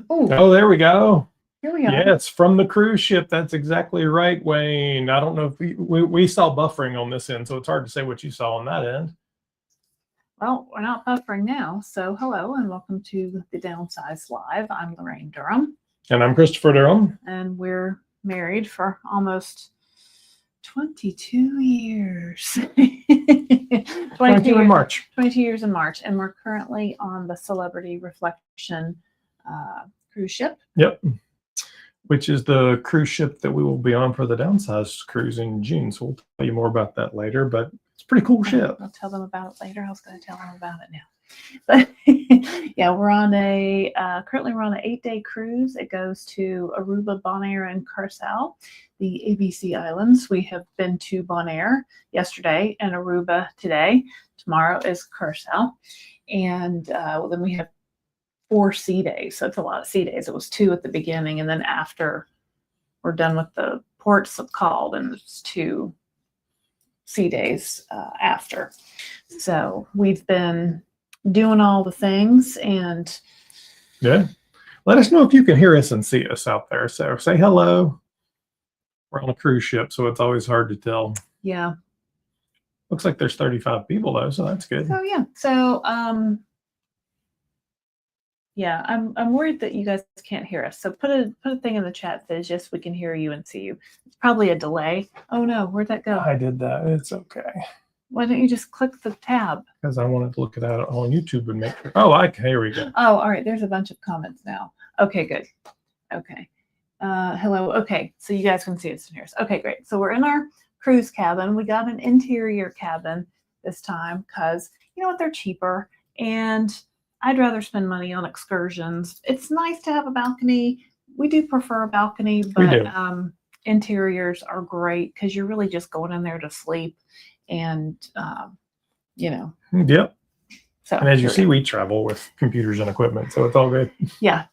Oh, there we go. Here we are. Yeah, it's from the cruise ship. That's exactly right, Wayne. I don't know if we saw buffering on this end, so it's hard to say what you saw on that end. Well, we're not buffering now. So hello and welcome to the Downsized Live. I'm Laraine Durham. And I'm Christopher Durham. And we're married for almost 22 years. 22 in March. 22 years in March. And we're currently on the Celebrity Reflection cruise ship. Yep. Which is the cruise ship that we will be on for the Downsized cruise in June. So we'll tell you more about that later, but it's a pretty cool ship. I'll tell them about it later. I was going to tell them about it now. But yeah, we're on currently we're on an 8-day cruise. It goes to Aruba, Bonaire, and Curacao, the ABC Islands. We have been to Bonaire yesterday and Aruba today. Tomorrow is Curacao. And then we have 4 sea days. So it's a lot of sea days. It was 2 at the beginning, and then after we're done with the ports of call, and it's 2 sea days after. So we've been doing all the things, and yeah, let us know if you can hear us and see us out there. So say hello. We're on a cruise ship, so it's always hard to tell. Yeah. Looks like there's 35 people though, so that's good. So yeah. So yeah, I'm worried that you guys can't hear us. So put a thing in the chat that says yes, we can hear you and see you. It's probably a delay. Oh no, where'd that go? I did that. It's okay. Why don't you just click the tab? Because I wanted to look at that on YouTube and make sure. Oh, here we go. Oh, all right. There's a bunch of comments now. Okay, good. Okay. Hello. Okay, so you guys can see us and hear us. Okay, great. So we're in our cruise cabin. We got an interior cabin this time because you know what, they're cheaper, and I'd rather spend money on excursions. It's nice to have a balcony. We do prefer a balcony, but interiors are great because you're really just going in there to sleep, and you know. Yep. So, and as you see, we travel with computers and equipment, so it's all good. Yeah.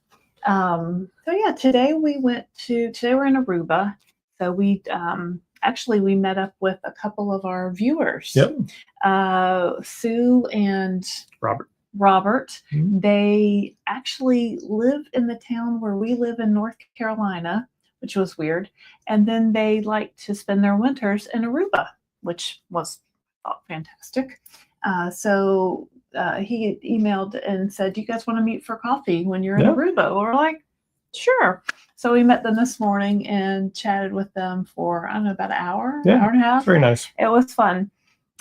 So yeah, today we're in Aruba. So we actually we met up with a couple of our viewers. Yep. Sue and Robert. Mm-hmm. They actually live in the town where we live in North Carolina, which was weird. And then they like to spend their winters in Aruba, which was fantastic. So he emailed and said, "Do you guys want to meet for coffee when you're in Aruba?" We're like, "Sure." So we met them this morning and chatted with them for, I don't know, about an hour, hour and a half. Very nice. It was fun.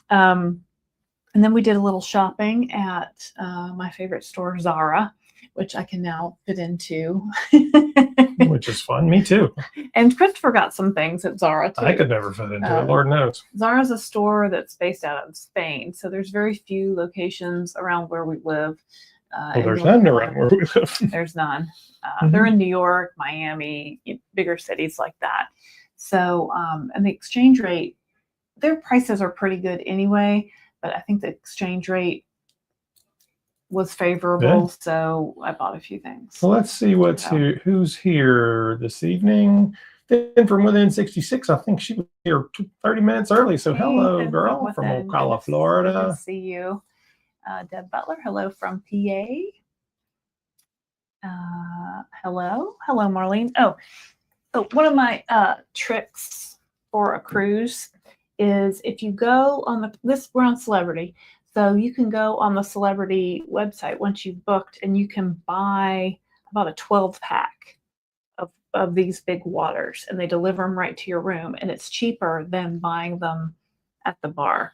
And then we did a little shopping at my favorite store, Zara, which I can now fit into. Which is fun. Me too. And Christopher got some things at Zara too. I could never fit into it, Lord knows. Zara's a store that's based out of Spain, so there's very few locations around where we live. Well, there's none around where we live. There's none. They're in New York, Miami, bigger cities like that. So, and the exchange rate, their prices are pretty good anyway, but I think the exchange rate was favorable, so I bought a few things. Well, let's see who's here this evening. Then from Within 66, I think she was here 30 minutes early. So hello, girl, from Ocala, Florida. Good to see you. Deb Butler, hello from PA. Hello, Marlene. Oh, so one of my tricks for a cruise is if you go on we're on Celebrity, so you can go on the Celebrity website once you've booked, and you can buy about a 12-pack of these big waters, and they deliver them right to your room, and it's cheaper than buying them at the bar.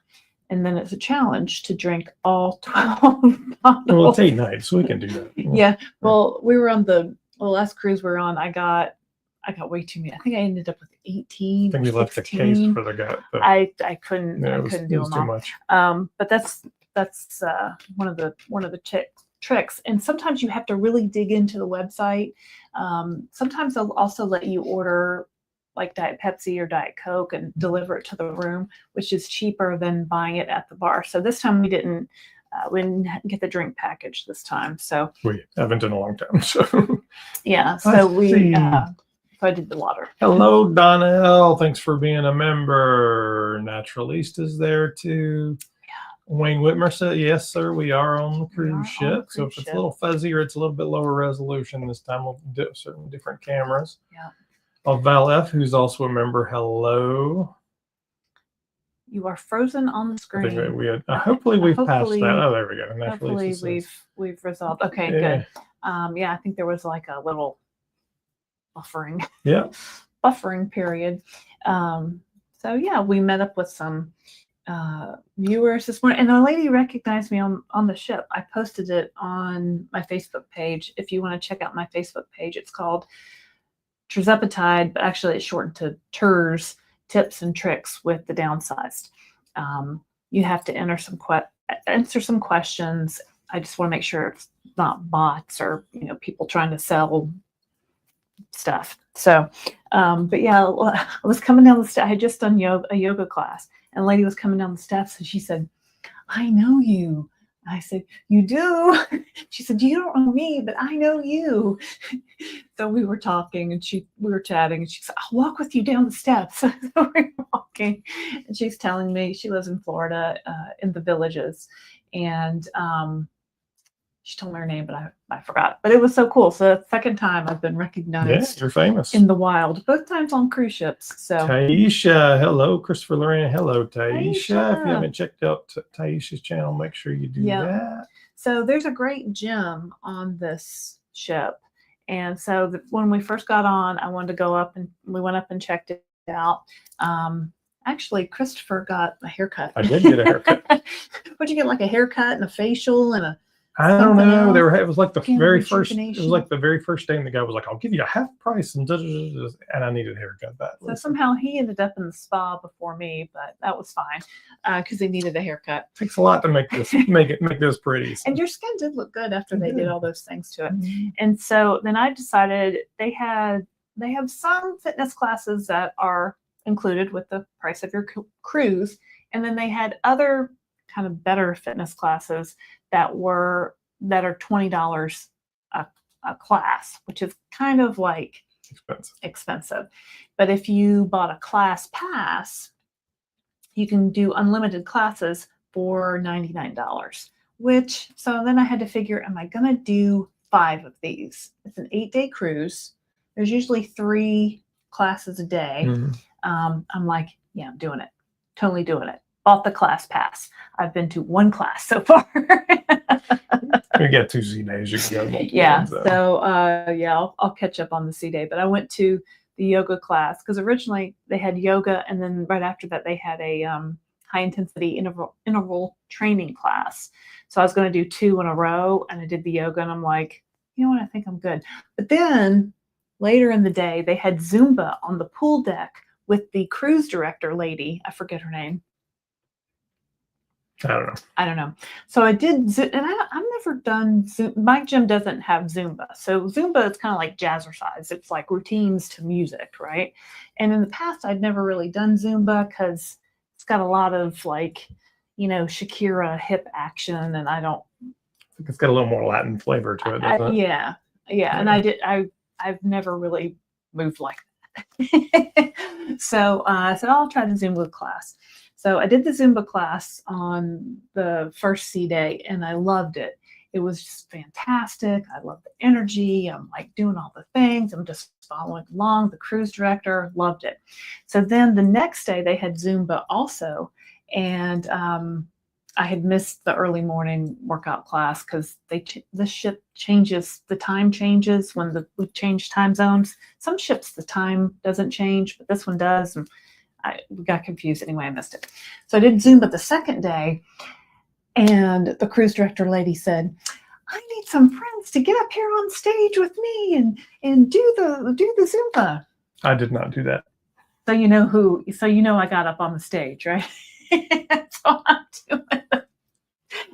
And then it's a challenge to drink all 12 bottles. Well, it's 8 nights, so we can do that. Yeah. Well, we were on the last cruise we were on. I got way too many. I think I ended up with 18. I think we left the case for the guy. I couldn't. I couldn't do them all. Too much. But that's one of the tricks. And sometimes you have to really dig into the website. Sometimes they'll also let you order like Diet Pepsi or Diet Coke and deliver it to the room, which is cheaper than buying it at the bar. So this time we didn't get the drink package this time. So we haven't in a long time. So yeah. So so I did the water. Hello, Donnell. Thanks for being a member. Naturalista's there too. Wayne Whitmer said, yes, sir, we are on the We are cruise on the ship. So cruise if it's ship. a little fuzzy or it's a little bit lower resolution this time, we'll do certain different cameras. Yeah. Val F., who's also a member, hello. You are frozen on the I screen. think we had, hopefully we've passed that. Oh, there we go. And Hopefully we've resolved. Okay, yeah. good. Yeah, I think there was like a little buffering. Yeah. Buffering period. So yeah, we met up with some viewers this morning, and a lady recognized me on the ship. I posted it on my Facebook page. If you want to check out my Facebook page, it's called Tirzepatide, but actually it's shortened to Tirs, Tips and Tricks with the Downsized. You have to answer some questions. I just want to make sure it's not bots or people trying to sell stuff. So, but yeah, I was coming down the steps. I had just done a yoga class, and a lady was coming down the steps, and she said, "I know you." I said, "You do?" She said, "You don't know me, but I know you." So we were talking, and we were chatting, and she said, "I'll walk with you down the steps." So we were walking, and she's telling me she lives in Florida, in the Villages, and she told me her name, but I forgot. But it was so cool. So the second time I've been recognized. Yeah, you're famous. In the wild, both times on cruise ships. So Taisha, hello. Christopher Laraine, hello, Taisha. Taisha. If you haven't checked out Taisha's channel, make sure you do that. So there's a great gym on this ship. And so when we first got on, I wanted to go up, and we went up and checked it out. Actually, Christopher got a haircut. I did get a haircut. What'd you get, like a haircut and a facial and a... I don't know. It was like the very first. rejuvenation? It was like the very first day, and the guy was like, "I'll give you a half price," and I needed a haircut. So somehow he ended up in the spa before me, but that was fine because he needed a haircut. It takes a lot to make this pretty. So. And your skin did look good after they did all those things to it. Mm-hmm. And so then I decided they have some fitness classes that are included with the price of your cruise, and then they had other kind of better fitness classes that are $20 a class, which is kind of like expensive. But if you bought a class pass, you can do unlimited classes for $99, so then I had to figure, am I going to do 5 of these? It's an 8-day cruise. There's usually 3 classes a day. Mm-hmm. I'm like, yeah, I'm doing it. Totally doing it. Bought the class pass. I've been to 1 class so far. You get 2 C days. You can go. Yeah. So yeah, I'll catch up on the C day. But I went to the yoga class because originally they had yoga, and then right after that they had a high intensity interval training class. So I was going to do 2 in a row, and I did the yoga, and I'm like, you know what? I think I'm good. But then later in the day they had Zumba on the pool deck with the cruise director lady. I forget her name. I don't know. So I did, and I've never done Zumba. My gym doesn't have Zumba. So Zumba is kind of like jazzercise. It's like routines to music, right? And in the past, I'd never really done Zumba because it's got a lot of like, Shakira hip action, and I think it's got a little more Latin flavor to it, doesn't it? Yeah. And I've never really moved like that. So I said, I'll try the Zumba class. So I did the Zumba class on the first C day, and I loved it. It was just fantastic. I love the energy. I'm like doing all the things. I'm just following along. The cruise director loved it. So then the next day they had Zumba also, and I had missed the early morning workout class because the ship changes. The time changes when we change time zones. Some ships the time doesn't change, but this one does. And we got confused anyway. I missed it. So I did Zumba the second day, and the cruise director lady said, "I need some friends to get up here on stage with me and do the Zumba." I did not do that. So you know who? So I got up on the stage, right? That's all I'm doing.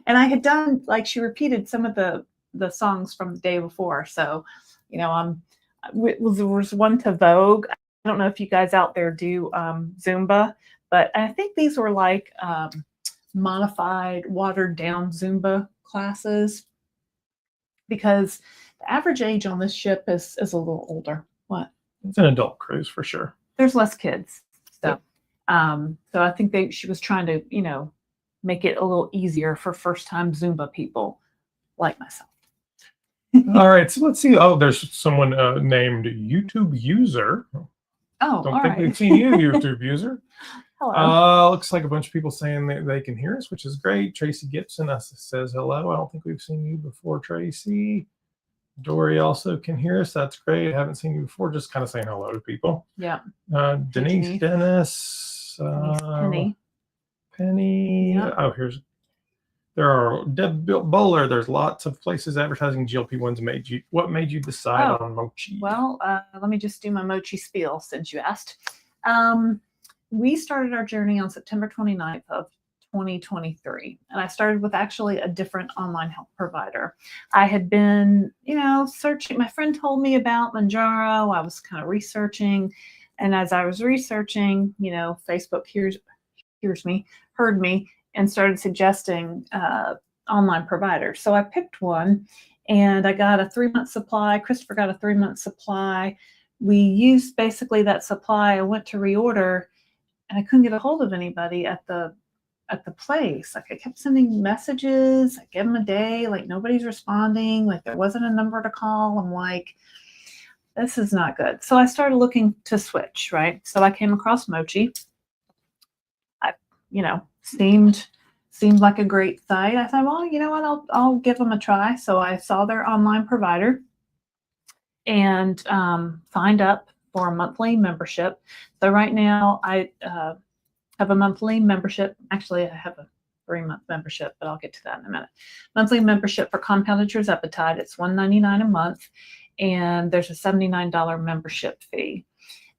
And I had done, like, she repeated some of the songs from the day before. So, there was one to Vogue. I don't know if you guys out there do Zumba, but I think these were like modified, watered down Zumba classes, because the average age on this ship is a little older. What? It's an adult cruise for sure. There's less kids. So, so I think she was trying to, make it a little easier for first-time Zumba people like myself. All right, so let's see. Oh, there's someone named YouTube User. Oh, Don't all think right. we've seen you, YouTube User. Hello. Looks like a bunch of people saying that they can hear us, which is great. Tracy Gibson says hello. I don't think we've seen you before, Tracy. Dory also can hear us. That's great. I haven't seen you before. Just kind of saying hello to people. Yeah. Denise, Dennis, Penny. Yeah. Oh, there are Deb Bowler. There's lots of places advertising GLP-1s. What made you decide on Mochi? Well, let me just do my Mochi spiel since you asked. We started our journey on September 29th of 2023. And I started with actually a different online health provider. I had been, searching. My friend told me about Mounjaro. I was kind of researching. And as I was researching, Facebook heard me and started suggesting online providers. So I picked one and I got a 3-month supply. Christopher got a 3-month supply. We used basically that supply. I went to reorder and I couldn't get a hold of anybody at the place. Like, I kept sending messages. I give them a day, like nobody's responding, like there wasn't a number to call. I'm like, this is not good. So I started looking to switch, right? So I came across Mochi. Seemed like a great site. I thought, well, you know what, I'll give them a try. So I saw their online provider and signed up for a monthly membership. So right now I have a monthly membership. Actually, I have a 3-month membership, but I'll get to that in a minute. Monthly membership for compounded Tirzepatide. It's $199 a month, and there's a $79 membership fee.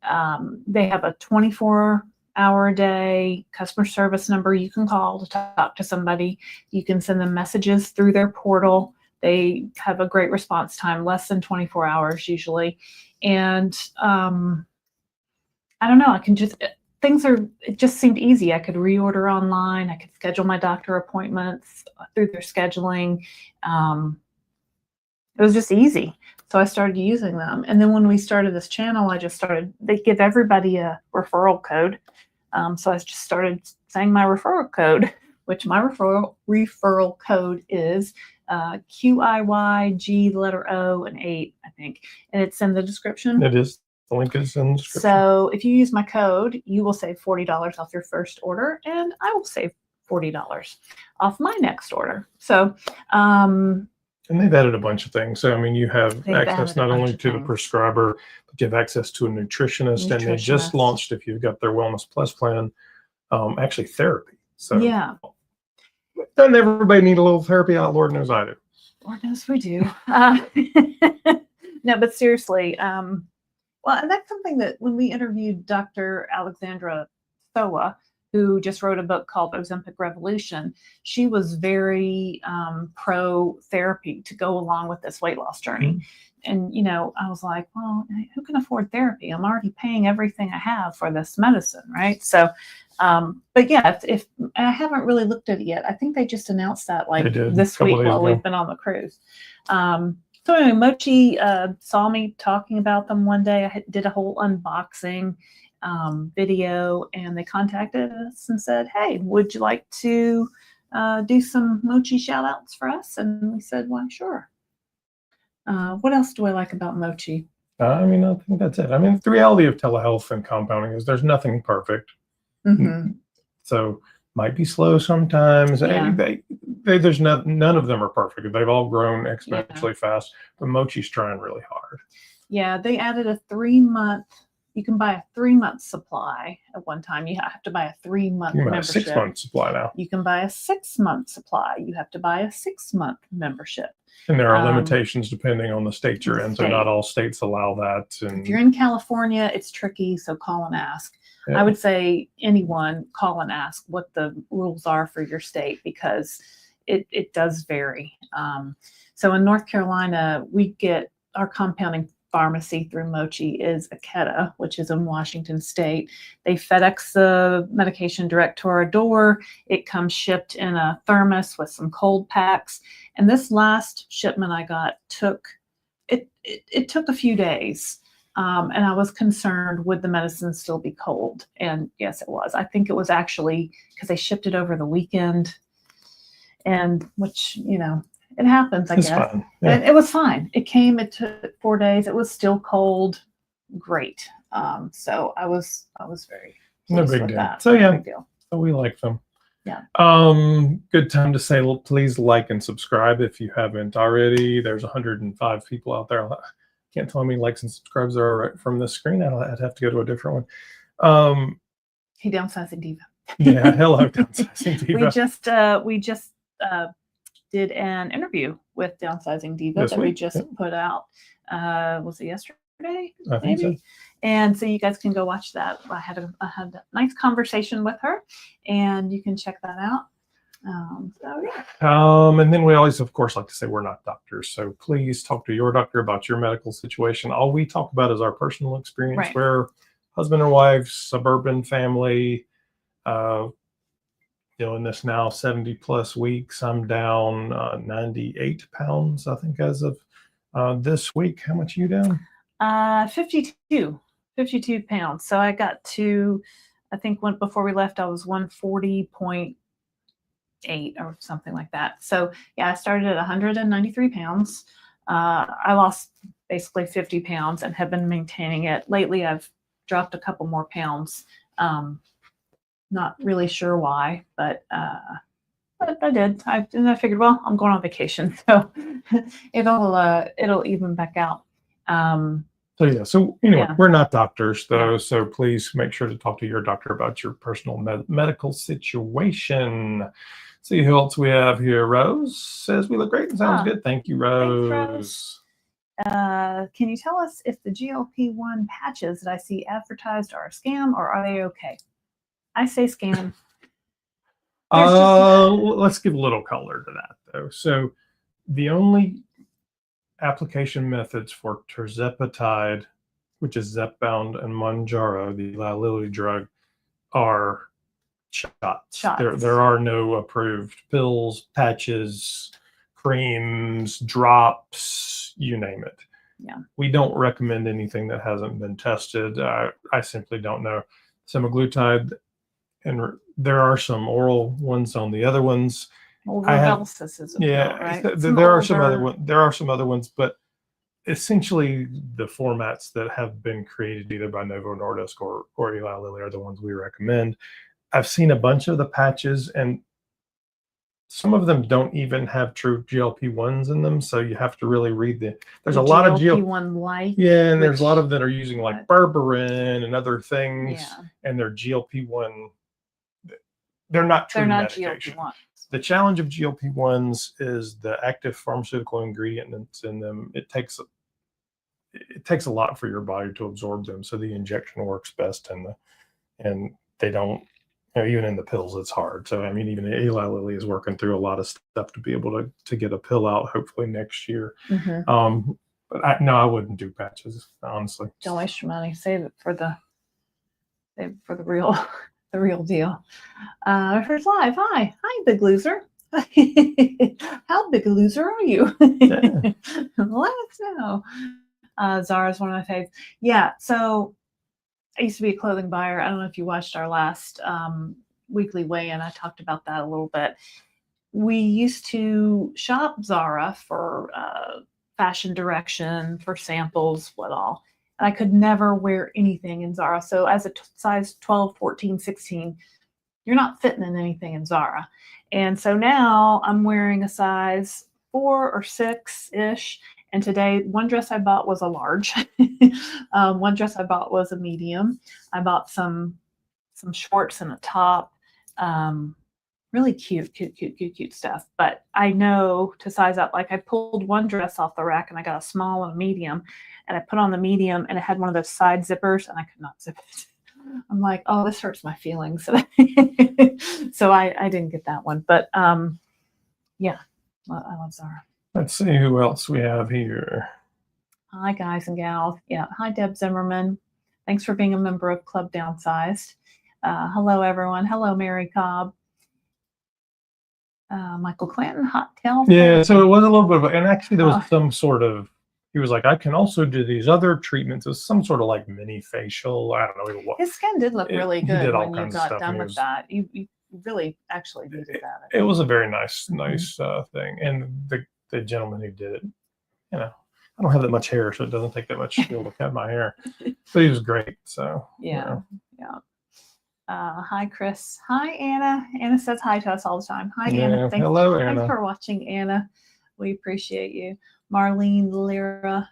They have a 24-hour a day customer service number you can call to talk to somebody. You can send them messages through their portal. They have a great response time, less than 24 hours usually. And I don't know, it just seemed easy. I could reorder online. I could schedule my doctor appointments through their scheduling. It was just easy. So I started using them. And then when we started this channel, they give everybody a referral code. So I just started saying my referral code, which my referral code is QIYG, the letter O, and 8, I think. And it's in the description. It is. The link is in the description. So if you use my code, you will save $40 off your first order, and I will save $40 off my next order. So, and they've added a bunch of things. So, I mean, you have access not only to the prescriber, but you have access to a nutritionist. And they just launched, if you've got their Wellness Plus plan, actually therapy. So yeah. Doesn't everybody need a little therapy? Oh, Lord knows I do. Lord knows we do. No, but seriously, well, and that's something that when we interviewed Dr. Alexandra Soa, who just wrote a book called Ozempic Revolution, she was very pro-therapy to go along with this weight loss journey. Mm-hmm. And, I was like, well, who can afford therapy? I'm already paying everything I have for this medicine, right? So, but yeah, if I haven't really looked at it yet. I think they just announced that this week while we've been on the cruise. So anyway, Mochi saw me talking about them one day. I did a whole unboxing video, and they contacted us and said, hey, would you like to do some Mochi shout outs for us? And we said, well, sure. What else do I like about Mochi? I think that's it. The reality of telehealth and compounding is there's nothing perfect. Mm-hmm. So might be slow sometimes. Yeah. There's none of them are perfect. They've all grown exponentially fast, but Mochi's trying really hard. Yeah, they added a 3-month. You can buy a 3-month supply at one time. You have to buy a 3-month membership. A 6-month supply now. You can buy a 6-month supply. You have to buy a 6-month membership. And there are limitations depending on the state you're in. So not all states allow that. And if you're in California, it's tricky. So call and ask. Yeah. I would say anyone call and ask what the rules are for your state, because it does vary. So in North Carolina, we get our compounding pharmacy through Mochi is Aketa, which is in Washington State. They FedEx the medication direct to our door. It comes shipped in a thermos with some cold packs. And this last shipment I got took a few days. And I was concerned, would the medicine still be cold? And yes, it was. I think it was actually because they shipped it over the weekend, and which, you know, it happens, I guess. Fine. Yeah. And it was fine. It came, it took 4 days. It was still cold. Great. So I was very no pleased big with deal. that. So yeah, big deal. so we like them. Yeah. Good time to say, well, please like and subscribe if you haven't already. There's 105 people out there. Can't tell how many likes and subscribes there are right from this screen. I'd have to go to a different one. Hey, Downsizing Diva. Yeah, hello, Downsizing Diva. We just did an interview with Downsizing Diva that we just put out. Was it yesterday? I think so. And so you guys can go watch that. I had a nice conversation with her, and you can check that out. So yeah. And then we always, of course, like to say we're not doctors, so please talk to your doctor about your medical situation. All we talk about is our personal experience. Right. We're husband and wife, suburban family, doing this now 70 plus weeks. I'm down 98 pounds, I think, as of this week. How much are you down? 52 pounds. So I got to, I think before we left, I was 140.8 or something like that. So yeah, I started at 193 pounds. I lost basically 50 pounds and have been maintaining it. Lately, I've dropped a couple more pounds. Not really sure why, but I did. I figured, well, I'm going on vacation, so it'll even back out. So yeah. So anyway, Yeah. we're not doctors though, Yeah. so please make sure to talk to your doctor about your personal medical situation. See who else we have here. Rose says we look great and sounds good. Thank you, Rose. Thanks, Rose. Can you tell us if the GLP-1 patches that I see advertised are a scam, or are they okay? I say scam. Let's give a little color to that though. So the only application methods for Tirzepatide, which is Zepbound, and Mounjaro, the Eli Lilly drug, are shots. There are no approved pills, patches, creams, drops, you name it. Yeah. We don't recommend anything that hasn't been tested. I simply don't know. Semaglutide, and there are some oral ones on the other ones. Well, Rybelsus is a pill, right? There are some other ones. There are some other ones, but essentially the formats that have been created either by Novo Nordisk or Eli Lilly are the ones we recommend. I've seen a bunch of the patches, and some of them don't even have true GLP-1s in them, so you have to really read there's a lot of GLP-1 like. Yeah, and there's a lot of that are using like berberine and other things, and they're GLP-1. They're not true medication. GLP-1s. The challenge of GLP-1s is the active pharmaceutical ingredient that's in them. It takes a lot for your body to absorb them, so the injection works best, and they don't. Even in the pills, it's hard. So I mean, even Eli Lilly is working through a lot of stuff to be able to get a pill out, hopefully next year. Mm-hmm. But I wouldn't do patches, honestly. Don't waste your money. Save it for the real. The real deal. First live. Hi, big loser. How big a loser are you? Yeah. Let us know. Zara's one of my faves. Yeah. So I used to be a clothing buyer. I don't know if you watched our last weekly weigh-in. I talked about that a little bit. We used to shop Zara for fashion direction, for samples, what all. And I could never wear anything in Zara. So as a size 12, 14, 16, you're not fitting in anything in Zara. And so now I'm wearing a size 4 or 6-ish. And today, one dress I bought was a large. One dress I bought was a medium. I bought some shorts and a top. Really cute stuff. But I know to size up, like I pulled one dress off the rack and I got a small and a medium. And I put on the medium and it had one of those side zippers and I could not zip it. I'm like, oh, this hurts my feelings. So I didn't get that one. But yeah, I love Zara. Let's see who else we have here. Hi, guys and gals. Yeah. Hi, Deb Zimmerman. Thanks for being a member of Club Downsized. Hello, everyone. Hello, Mary Cobb. Michael Clanton, Hot Tail. Yeah, so it was a little bit of, and actually there was some sort of he was like, I can also do these other treatments. It's some sort of like mini facial. I don't know what. His skin did look really good all when you kinds of got stuff, done and with that. You really actually needed that. It was a very nice thing. And the gentleman who did it, you know, I don't have that much hair, so it doesn't take that much skill to cut my hair. But he was great. So yeah. Hi, Chris. Hi, Anna. Anna says hi to us all the time. Hi, Anna. Hello, Anna. Thanks for watching, Anna. We appreciate you. Marlene Lira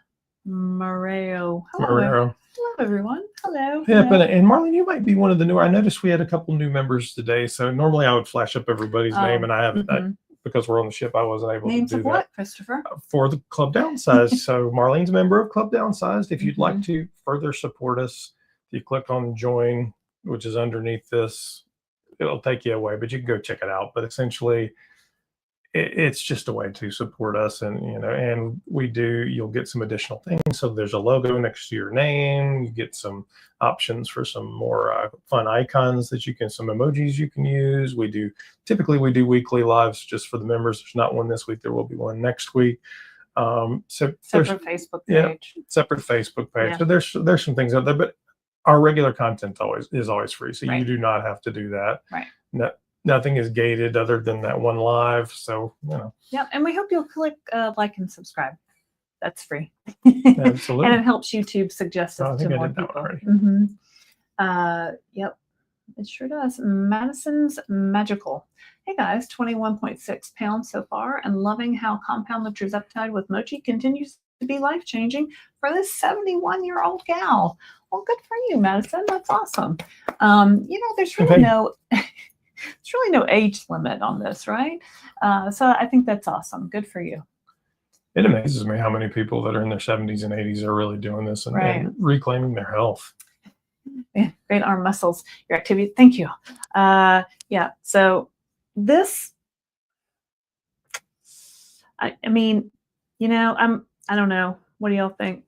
Mareo. Hello, everyone. Hello. Yeah, hello. And Marlene, you might be one of the newer. I noticed we had a couple new members today. So normally I would flash up everybody's name, and I haven't. Because we're on the ship, I wasn't able Names to do of what, Christopher? For the Club Downsized. So Marlene's a member of Club Downsized. If you'd like to further support us, you click on join, which is underneath this. It'll take you away, but you can go check it out. But essentially, it's just a way to support us, and and you'll get some additional things. So there's a logo next to your name. You get some options for some more fun icons some emojis you can use. Typically we do weekly lives just for the members. There's not one this week. There will be one next week. Separate Facebook page. Separate Facebook page. Yeah. So there's some things out there, but our regular content is always free. So you do not have to do that. Right. Nothing is gated other than that one live. So, Yeah. And we hope you'll click like and subscribe. That's free. Absolutely. And it helps YouTube suggest us to more people. Yep. It sure does. Madison's Magical. Hey guys, 21.6 pounds so far, and loving how compounded Tirzepatide with Mochi continues to be life-changing for this 71-year-old gal. Well, good for you, Madison. That's awesome. There's really there's really no age limit on this, right? So I think that's awesome. Good for you. It amazes me how many people that are in their 70s and 80s are really doing this and reclaiming their health. Yeah, great arm muscles, your activity. Thank you. Yeah. So this, I don't know. What do y'all think?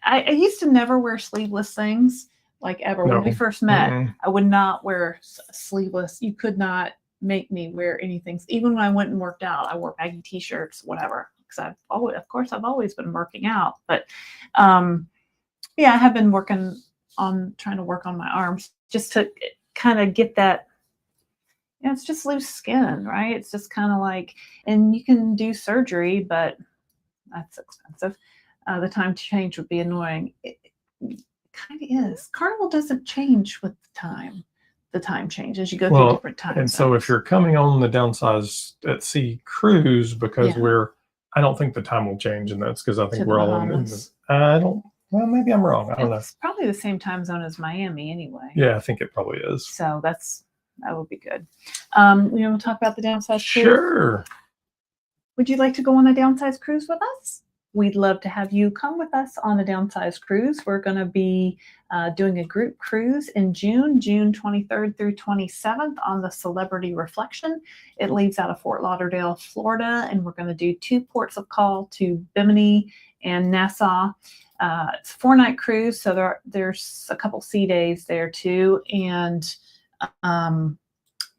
I used to never wear sleeveless things, like ever. When we first met, I would not wear sleeveless. You could not make me wear anything. Even when I went and worked out, I wore baggy t-shirts, whatever. Because I've always been working out. But I have been trying to work on my arms just to kind of get that. It's just loose skin, right? It's just kind of like, and you can do surgery, but that's expensive. The time change would be annoying. It kind of is. Carnival doesn't change with the time. The time changes. You go through different times. And so if you're coming on the Downsized at Sea cruise, because I don't think the time will change, and that's because I think we're all in well, maybe I'm wrong. I don't know. It's probably the same time zone as Miami anyway. Yeah, I think it probably is. So that would be good. We want to talk about the Downsized cruise? Sure. Would you like to go on a Downsized cruise with us? We'd love to have you come with us on a Downsized cruise. We're going to be doing a group cruise in June 23rd through 27th on the Celebrity Reflection. It leaves out of Fort Lauderdale, Florida, and we're going to do 2 ports of call to Bimini and Nassau. It's a 4-night cruise, so there's a couple sea days there too, and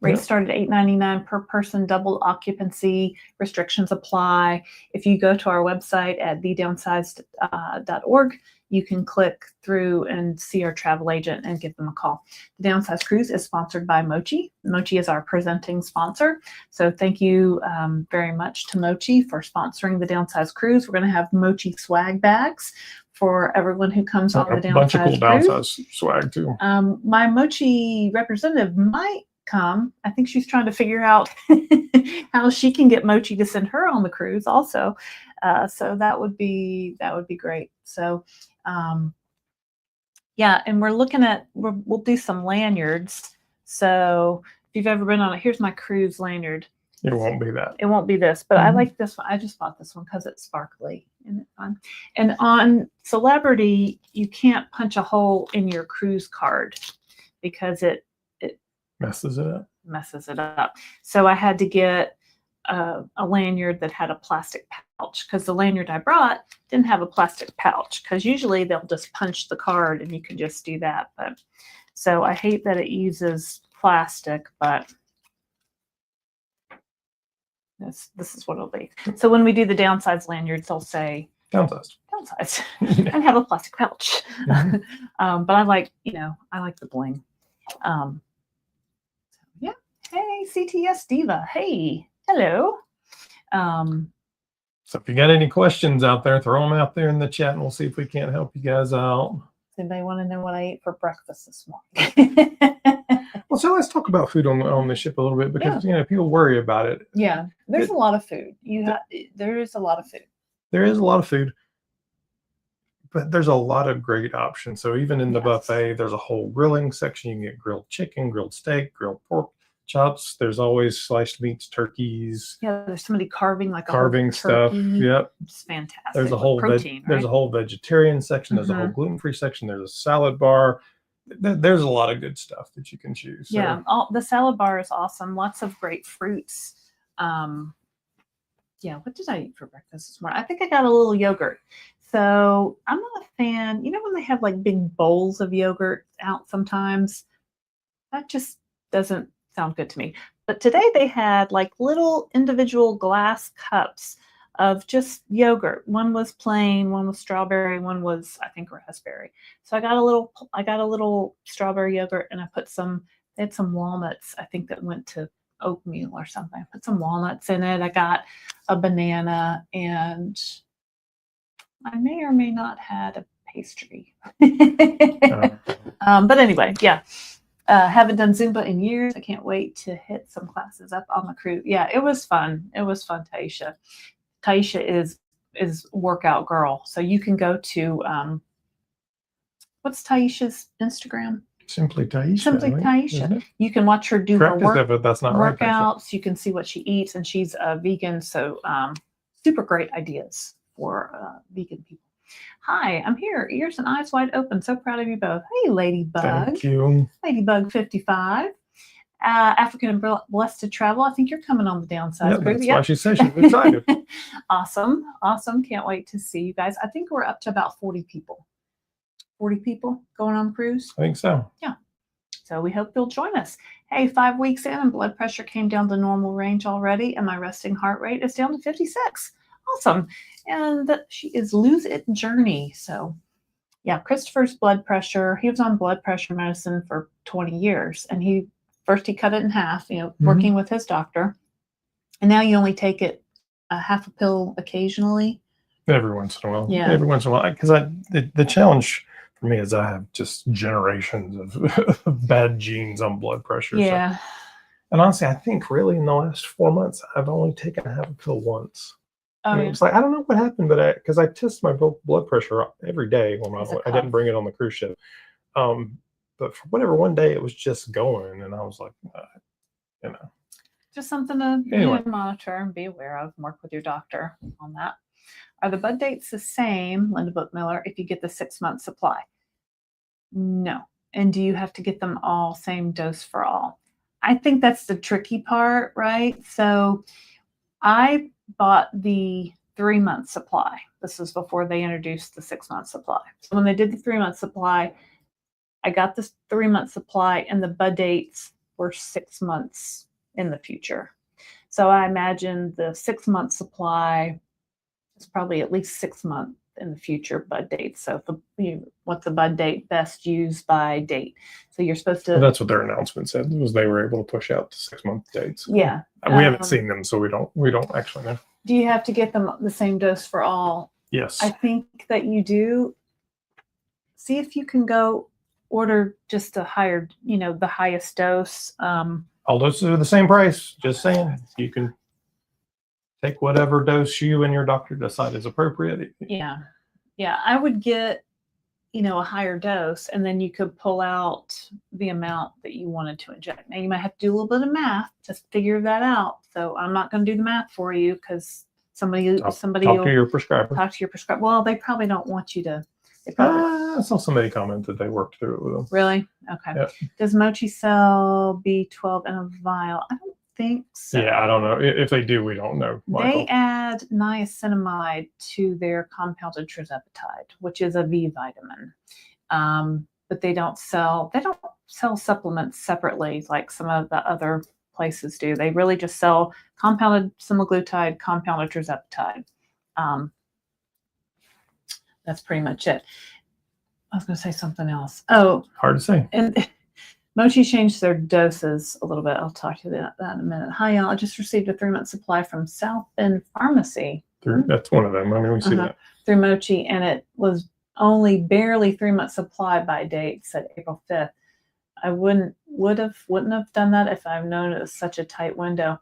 rates start at $8.99 per person, double occupancy, restrictions apply. If you go to our website at thedownsized.org, you can click through and see our travel agent and give them a call. The Downsized Cruise is sponsored by Mochi. Mochi is our presenting sponsor. So thank you very much to Mochi for sponsoring the Downsized Cruise. We're going to have Mochi swag bags for everyone who comes on the Downsized Cruise. A bunch of cool Downsized swag too. My Mochi representative might come. I think she's trying to figure out how she can get Mochi to send her on the cruise also. So that would be great. So and we'll do some lanyards. So if you've ever been on it, here's my cruise lanyard. It won't be that. It won't be this, but I like this one. I just bought this one because it's sparkly and it's fun. And on Celebrity, you can't punch a hole in your cruise card because it messes it up. So I had to get a lanyard that had a plastic pouch, because the lanyard I brought didn't have a plastic pouch, because usually they'll just punch the card and you can just do that. But so I hate that it uses plastic, but this is what it'll be. So when we do the Downsized lanyards, they'll say Downsized. And have a plastic pouch. But I like the bling. Yeah. Hey, CTS Diva. Hey, hello. So if you got any questions out there, throw them out there in the chat and we'll see if we can't help you guys out. Does anybody want to know what I ate for breakfast this morning? Well, so let's talk about food on the ship a little bit because people worry about it. Yeah, there's a lot of food. There is a lot of food. There is a lot of food, but there's a lot of great options. So even in the buffet, there's a whole grilling section. You can get grilled chicken, grilled steak, grilled pork chops. There's always sliced meats, turkeys. Yeah, there's somebody carving stuff. Yep, it's fantastic. There's a whole protein. There's a whole vegetarian section. There's a whole gluten-free section. There's a salad bar. There's a lot of good stuff that you can choose. So. Yeah, the salad bar is awesome. Lots of great fruits. Yeah, what did I eat for breakfast this morning? I think I got a little yogurt. So I'm not a fan. When they have like big bowls of yogurt out sometimes, that just doesn't sound good to me. But today they had like little individual glass cups of just yogurt. One was plain, one was strawberry, one was, I think, raspberry. So I got a little strawberry yogurt, and I put they had some walnuts, I think, that went to oatmeal or something. I put some walnuts in it. I got a banana, and I may or may not had a pastry. But anyway, yeah. Haven't done Zumba in years. I can't wait to hit some classes up on the crew. Yeah, it was fun. It was fun, Taisha. Taisha is workout girl. So you can go to what's Taisha's Instagram? Simply Taisha. Simply Taisha. You can watch her do her workouts. Right, you can see what she eats, and she's a vegan. So super great ideas for vegan people. Hi, I'm here. Ears and eyes wide open. So proud of you both. Hey, Ladybug. Thank you. Ladybug 55. African and blessed to travel. I think you're coming on the Downsized group. That's why she said she's excited. Awesome. Can't wait to see you guys. I think we're up to about 40 people. 40 people going on the cruise? I think so. Yeah. So we hope you'll join us. Hey, 5 weeks in and blood pressure came down to normal range already, and my resting heart rate is down to 56. Awesome. And she is Lose It Journey. So yeah, Christopher's blood pressure, he was on blood pressure medicine for 20 years. And he cut it in half, working with his doctor. And now you only take it a half a pill occasionally. Every once in a while. Yeah. Every once in a while. Because the challenge for me is I have just generations of bad genes on blood pressure. Yeah. So. And honestly, I think really in the last 4 months, I've only taken a half a pill once. It's like, I don't know what happened, but because I test my blood pressure every day when I didn't bring it on the cruise ship. But for whatever, one day it was just going, and I was like, just something to monitor and be aware of, and work with your doctor on that. Are the bud dates the same, Linda Book Miller, if you get the 6-month supply? No. And do you have to get them all same dose for all? I think that's the tricky part, right? So I bought the 3-month supply. This was before they introduced the 6-month supply. So when they did the 3-month supply, I got this 3-month supply, and the bud dates were 6 months in the future. So I imagine the 6-month supply is probably at least 6 months in the future bud dates. So what's the bud date best used by date? So you're supposed to. Well, that's what their announcement said, was they were able to push out to 6-month dates. Yeah. We haven't seen them, so we don't actually know. Do you have to get them the same dose for all? Yes. I think that you do. See if you can go order just a higher, the highest dose. All doses are the same price. Just saying, you can take whatever dose you and your doctor decide is appropriate. Yeah. I would get, a higher dose, and then you could pull out the amount that you wanted to inject. Now you might have to do a little bit of math to figure that out. So I'm not going to do the math for you, because somebody talk will to your prescriber. Talk to your prescriber. Well, they probably don't want you to. I saw somebody comment that they worked through it with them. Really? Okay. Yep. Does Mochi sell B12 in a vial? I don't think so. Yeah, I don't know. If they do, we don't know, Michael. They add niacinamide to their compounded Tirzepatide, which is a V vitamin. But they don't sell supplements separately like some of the other places do. They really just sell compounded Semaglutide, compounded Tirzepatide. that's pretty much it. I was going to say something else. Oh, hard to say. And Mochi changed their doses a little bit. I'll talk to you about that in a minute. Hi, y'all. I just received a 3-month supply from South Bend Pharmacy. That's one of them. I mean, we see that. Through Mochi, and it was only barely 3-month supply by date, said April 5th. I wouldn't have done that if I've known it was such a tight window.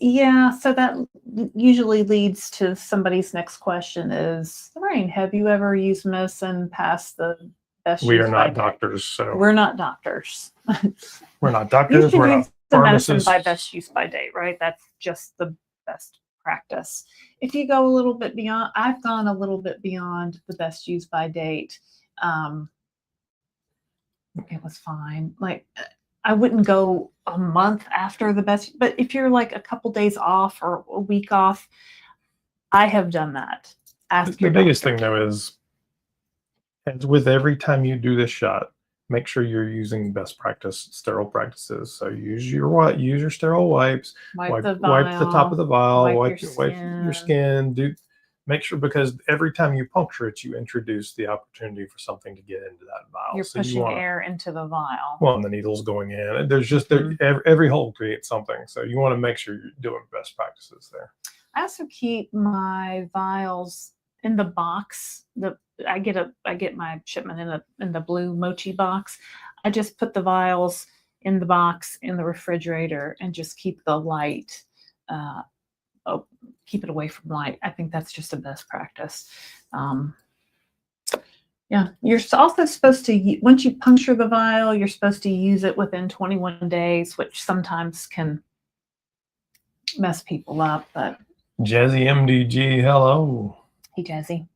Yeah, so that usually leads to somebody's next question is, Laraine, have you ever used medicine past the best We use are by not doctors, so. We're not doctors. We're not doctors, we're not the medicine pharmacists. by best use by date, right? That's just the best practice. If you go a little bit beyond, I've gone a little bit beyond the best use by date. It was fine. Like, I wouldn't go a month after the best, but if you're like a couple days off or a week off, I have done that. Ask the biggest thing though is, as with every time you do this shot, make sure you're using best practice sterile practices. So use your sterile wipes, wipe the top of the vial, wipe your skin. Make sure, because every time you puncture it, you introduce the opportunity for something to get into that vial. You're pushing air into the vial. Well, and the needle's going in. There's just every hole creates something. So you want to make sure you're doing best practices there. I also keep my vials in the box. I get my shipment in the blue Mochi box. I just put the vials in the box in the refrigerator and just keep the light. Keep it away from light. I think that's just a best practice. Yeah, you're also supposed to, once you puncture the vial, you're supposed to use it within 21 days, which sometimes can mess people up. But Jazzy MDG, hello. Hey, Jazzy.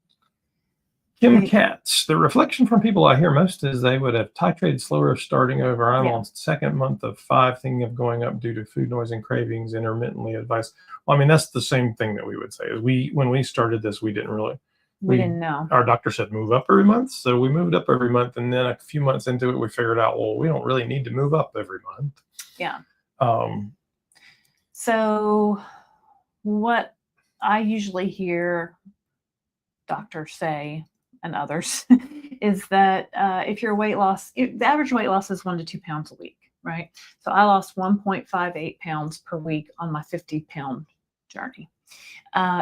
Kim Katz, the reflection from people I hear most is they would have titrated slower starting over. I'm on second month of 5, thinking of going up due to food noise and cravings, intermittently advice. Well, I mean, that's the same thing that we would say. Is when we started this, we didn't know. Our doctor said move up every month. So we moved up every month. And then a few months into it, we figured out, well, we don't really need to move up every month. Yeah. So what I usually hear doctors say, and others, is that if your weight loss, the average weight loss is 1 to 2 pounds a week, right? So I lost 1.58 pounds per week on my 50-pound journey.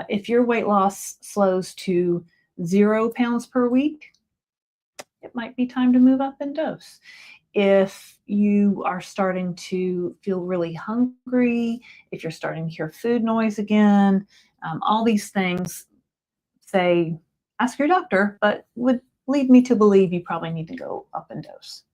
If your weight loss slows to 0 pounds per week, it might be time to move up in dose. If you are starting to feel really hungry, if you're starting to hear food noise again, all these things say, ask your doctor, but would lead me to believe you probably need to go up in dose.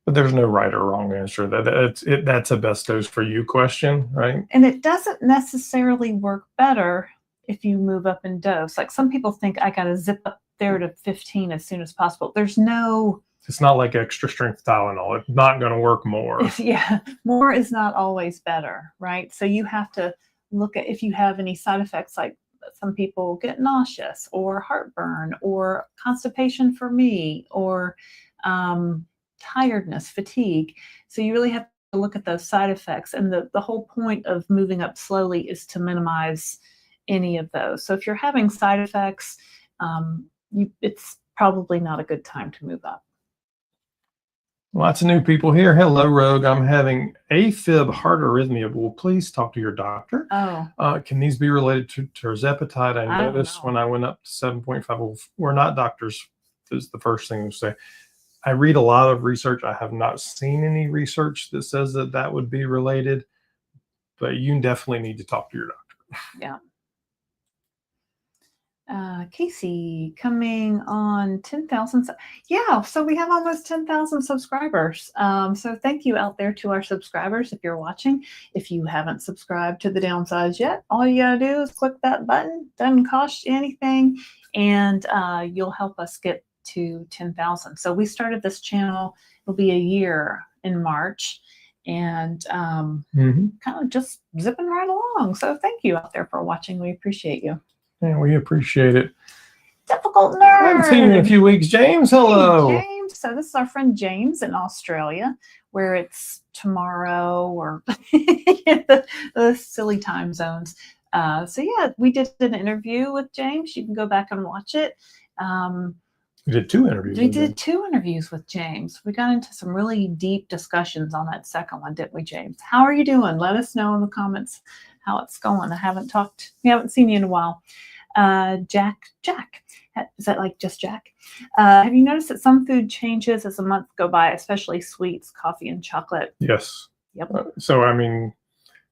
But there's no right or wrong answer. That's a best dose for you question, right? And it doesn't necessarily work better if you move up in dose. Like some people think I got to zip up there to 15 as soon as possible. There's no... It's not like extra strength Tylenol. It's not going to work more. Yeah, more is not always better, right? So you have to look at if you have any side effects, like some people get nauseous or heartburn or constipation for me, or tiredness, fatigue. So you really have to look at those side effects. And the whole point of moving up slowly is to minimize any of those. So if you're having side effects, it's probably not a good time to move up. Lots of new people here. Hello, Rogue. I'm having AFib heart arrhythmia. Well, please talk to your doctor. Oh. Can these be related to Tirzepatide? I noticed when I went up to 7.5. Well, we're not doctors, is the first thing to say. I read a lot of research. I have not seen any research that says that would be related, but you definitely need to talk to your doctor. Yeah. Casey coming on 10,000. Yeah, so we have almost 10,000 subscribers. So thank you out there to our subscribers. If you're watching, if you haven't subscribed to the Downsized yet, all you gotta do is click that button. Doesn't cost you anything, and you'll help us get to 10,000. So we started this channel. It'll be a year in March, and kind of just zipping right along. So thank you out there for watching. We appreciate you. Yeah, we appreciate it. Difficult nerd. I haven't seen you in a few weeks. James, hello. Hey, James. So this is our friend James in Australia, where it's tomorrow, or the silly time zones. So yeah, we did an interview with James. You can go back and watch it. We did 2 interviews. We did 2 interviews with James. We got into some really deep discussions on that second one, didn't we, James? How are you doing? Let us know in the comments how it's going. We haven't seen you in a while. Jack, is that like just Jack? Have you noticed that some food changes as the months go by, especially sweets, coffee, and chocolate? Yes. Yep. So, I mean,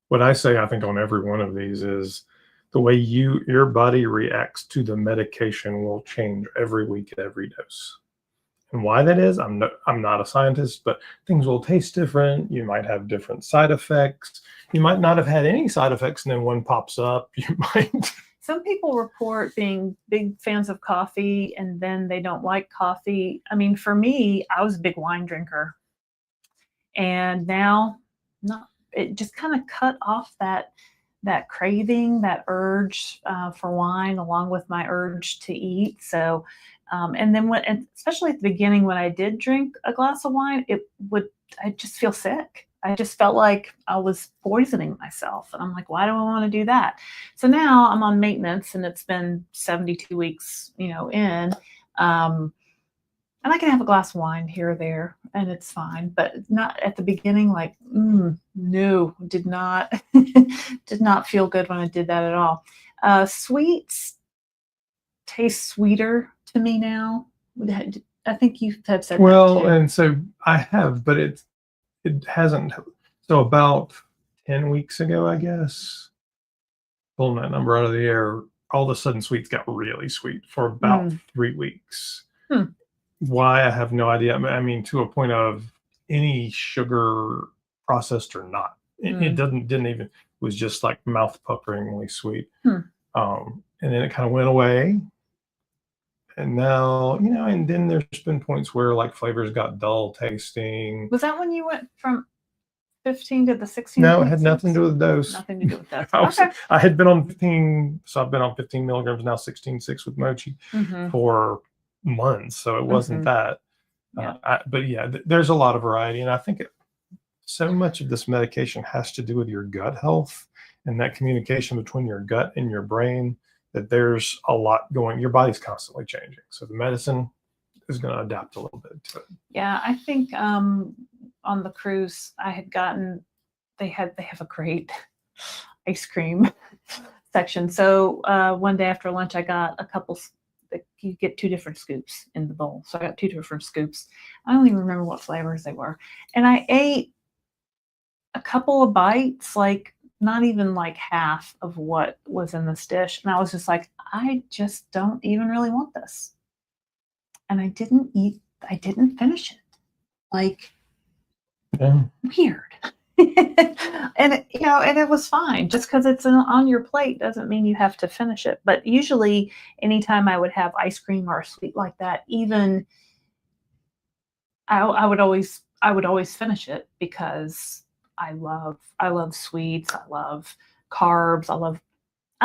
what I say, I think on every one of these is the way your body reacts to the medication will change every week at every dose. And why that is, I'm not a scientist, but things will taste different. You might have different side effects. You might not have had any side effects, and then one pops up. You might. Some people report being big fans of coffee, and then they don't like coffee. I mean, for me, I was a big wine drinker, and now, it just kind of cut off that craving, that urge for wine, along with my urge to eat. So, and then especially at the beginning, when I did drink a glass of wine, I'd just feel sick. I just felt like I was poisoning myself. And I'm like, why do I want to do that? So now I'm on maintenance, and it's been 72 weeks, in. And I can have a glass of wine here or there, and it's fine. But not at the beginning, like, no, did not feel good when I did that at all. Sweets taste sweeter to me now. I think you have said well, that too. And so I have, but it hasn't. So about 10 weeks ago, I guess, pulling that number out of the air, all of a sudden sweets got really sweet for about 3 weeks. Why, I have no idea. I mean, to a point of any sugar, processed or not. It didn't even, it was just like mouth puckeringly sweet. And then it kind of went away. And now, and then there's been points where like flavors got dull tasting. Was that when you went from 15 to the 16? No, it had nothing to do with those. Nothing to do with that. Okay. I had been on 15, so I've been on 15 milligrams now, 16.6 with Mochi for months. So it wasn't that. But yeah, there's a lot of variety. And I think so much of this medication has to do with your gut health and that communication between your gut and your brain, that there's a lot going, your body's constantly changing. So the medicine is going to adapt a little bit to it. Yeah, I think on the cruise I had gotten, they have a great ice cream section. So one day after lunch, I got a couple, you get 2 different scoops in the bowl. So I got 2 different scoops. I don't even remember what flavors they were. And I ate a couple of bites, like not even like half of what was in this dish. And I was just like, I just don't even really want this. And I didn't finish it. Like, weird. And it was fine. Just because it's on your plate doesn't mean you have to finish it. But usually anytime I would have ice cream or a sweet like that, even I would always finish it, because I love sweets, I love carbs, I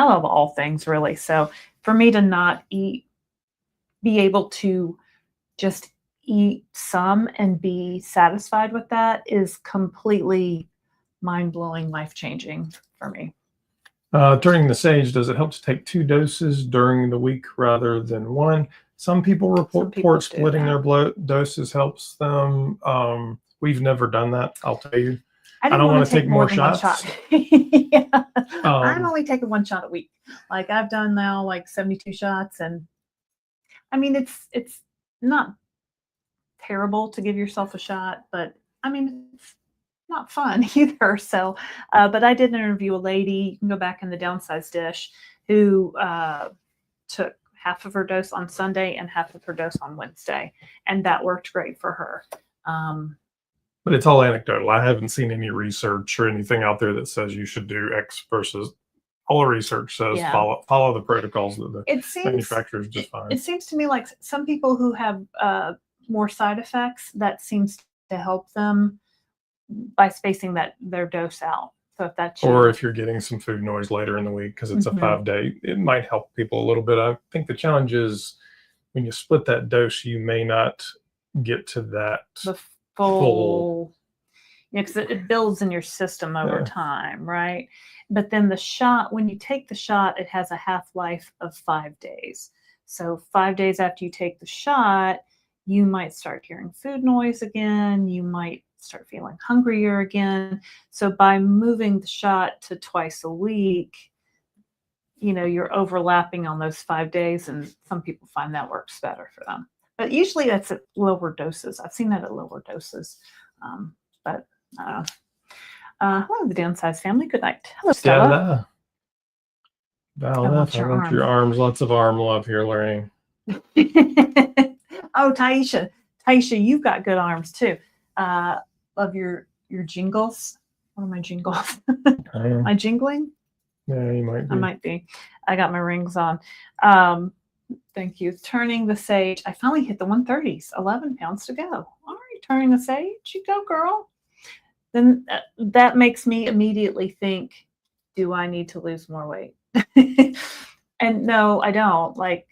love all things, really. So for me to not be able to just eat some and be satisfied with that is completely mind-blowing, life-changing for me. During the SAGE, does it help to take 2 doses during the week rather than 1? Some people report splitting their doses helps them. We've never done that, I'll tell you. I don't want to take more shots. Yeah. I'm only taking 1 shot a week. Like, I've done now like 72 shots, and I mean, it's not terrible to give yourself a shot, but I mean, it's not fun either. So, but I did interview a lady, you can go back in the Downsized dish, who took half of her dose on Sunday and half of her dose on Wednesday, and that worked great for her. But it's all anecdotal. I haven't seen any research or anything out there that says you should do X versus. All the research says follow the protocols that the manufacturers define. It seems to me like some people who have more side effects, that seems to help them by spacing their dose out. So if that's if you're getting some food noise later in the week because it's a 5-day, it might help people a little bit. I think the challenge is when you split that dose, you may not get to that the full. because it builds in your system over time, right? But then the shot, when you take the shot, it has a half-life of 5 days. So 5 days after you take the shot, you might start hearing food noise again. You might start feeling hungrier again. So by moving the shot to twice a week, you're overlapping on those 5 days, and some people find that works better for them. But usually that's at lower doses. I've seen that at lower doses. But hello, the Downsized family. Good night. Hello, Stella. I want your arms. Lots of arm love here, Laraine. Oh, Taisha, you've got good arms too. Love your jingles. What are my jingles? Am I jingling? Yeah, you might be. I might be. I got my rings on. Thank you. Turning the sage. I finally hit the 130s. 11 pounds to go. All right, turning the sage. You go, girl. Then that makes me immediately think, do I need to lose more weight? And no, I don't. I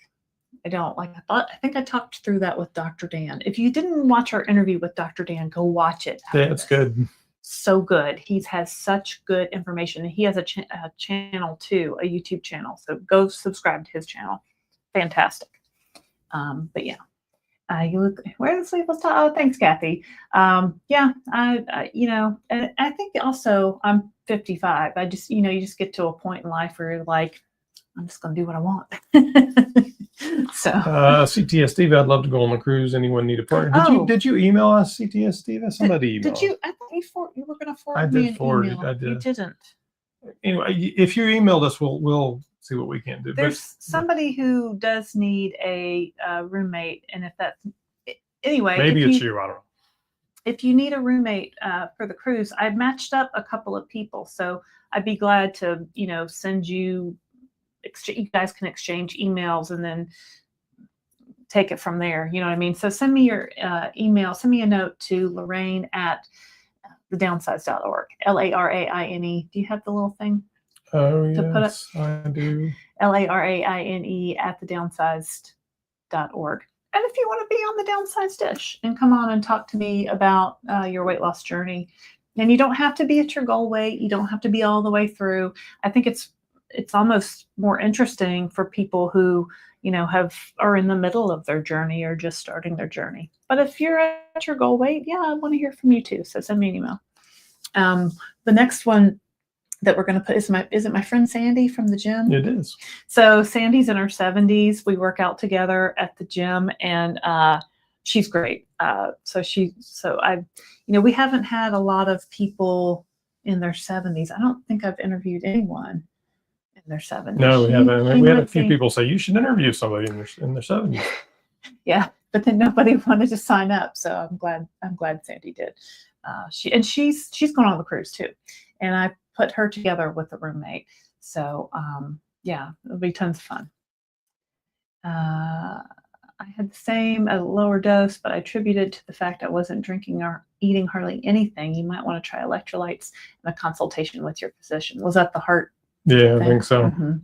think I talked through that with Dr. Dan. If you didn't watch our interview with Dr. Dan, go watch it. Yeah, it's good. So good. He has such good information. He has a channel too, a YouTube channel. So go subscribe to his channel. Fantastic. But yeah, you look. Where's the sleeveless top? Oh, thanks, Kathy. Yeah, and I think also I'm 55. I just, you just get to a point in life where you're like, I'm just going to do what I want. So CTS Steve, I'd love to go on the cruise. Anyone need a partner? Did you email us, CTS Steve? Somebody emailed. Did you? I thought you were going to forward me an email. I did. You didn't. Anyway, if you emailed us, we'll see what we can do. There's somebody who does need a roommate, and if that's anyway, maybe it's you. I don't know. If you need a roommate for the cruise, I've matched up a couple of people, so I'd be glad to send you. You guys can exchange emails and then take it from there. You know what I mean? So send me your email. Send me a note to Laraine at thedownsized.org. Laraine. Do you have the little thing? Oh, yes, I do. Laraine at thedownsized.org. And if you want to be on the Downsized Dish and come on and talk to me about your weight loss journey, and you don't have to be at your goal weight. You don't have to be all the way through. I think it's almost more interesting for people who, are in the middle of their journey or just starting their journey. But if you're at your goal weight, yeah, I want to hear from you too. So send me an email. The next one that we're going to put is it my friend Sandy from the gym? It is. So Sandy's in her 70s. We work out together at the gym, and she's great. We haven't had a lot of people in their 70s. I don't think I've interviewed anyone in their 70s. No, we haven't. We had a few people say you should interview somebody in their 70s. Yeah, but then nobody wanted to sign up, so I'm glad Sandy did. She's going on the cruise too, and I put her together with a roommate. So yeah, it'll be tons of fun. I had the same at a lower dose, but I attributed to the fact I wasn't drinking or eating hardly anything. You might want to try electrolytes and a consultation with your physician. Was that the heart? Yeah, I think so. Mm-hmm.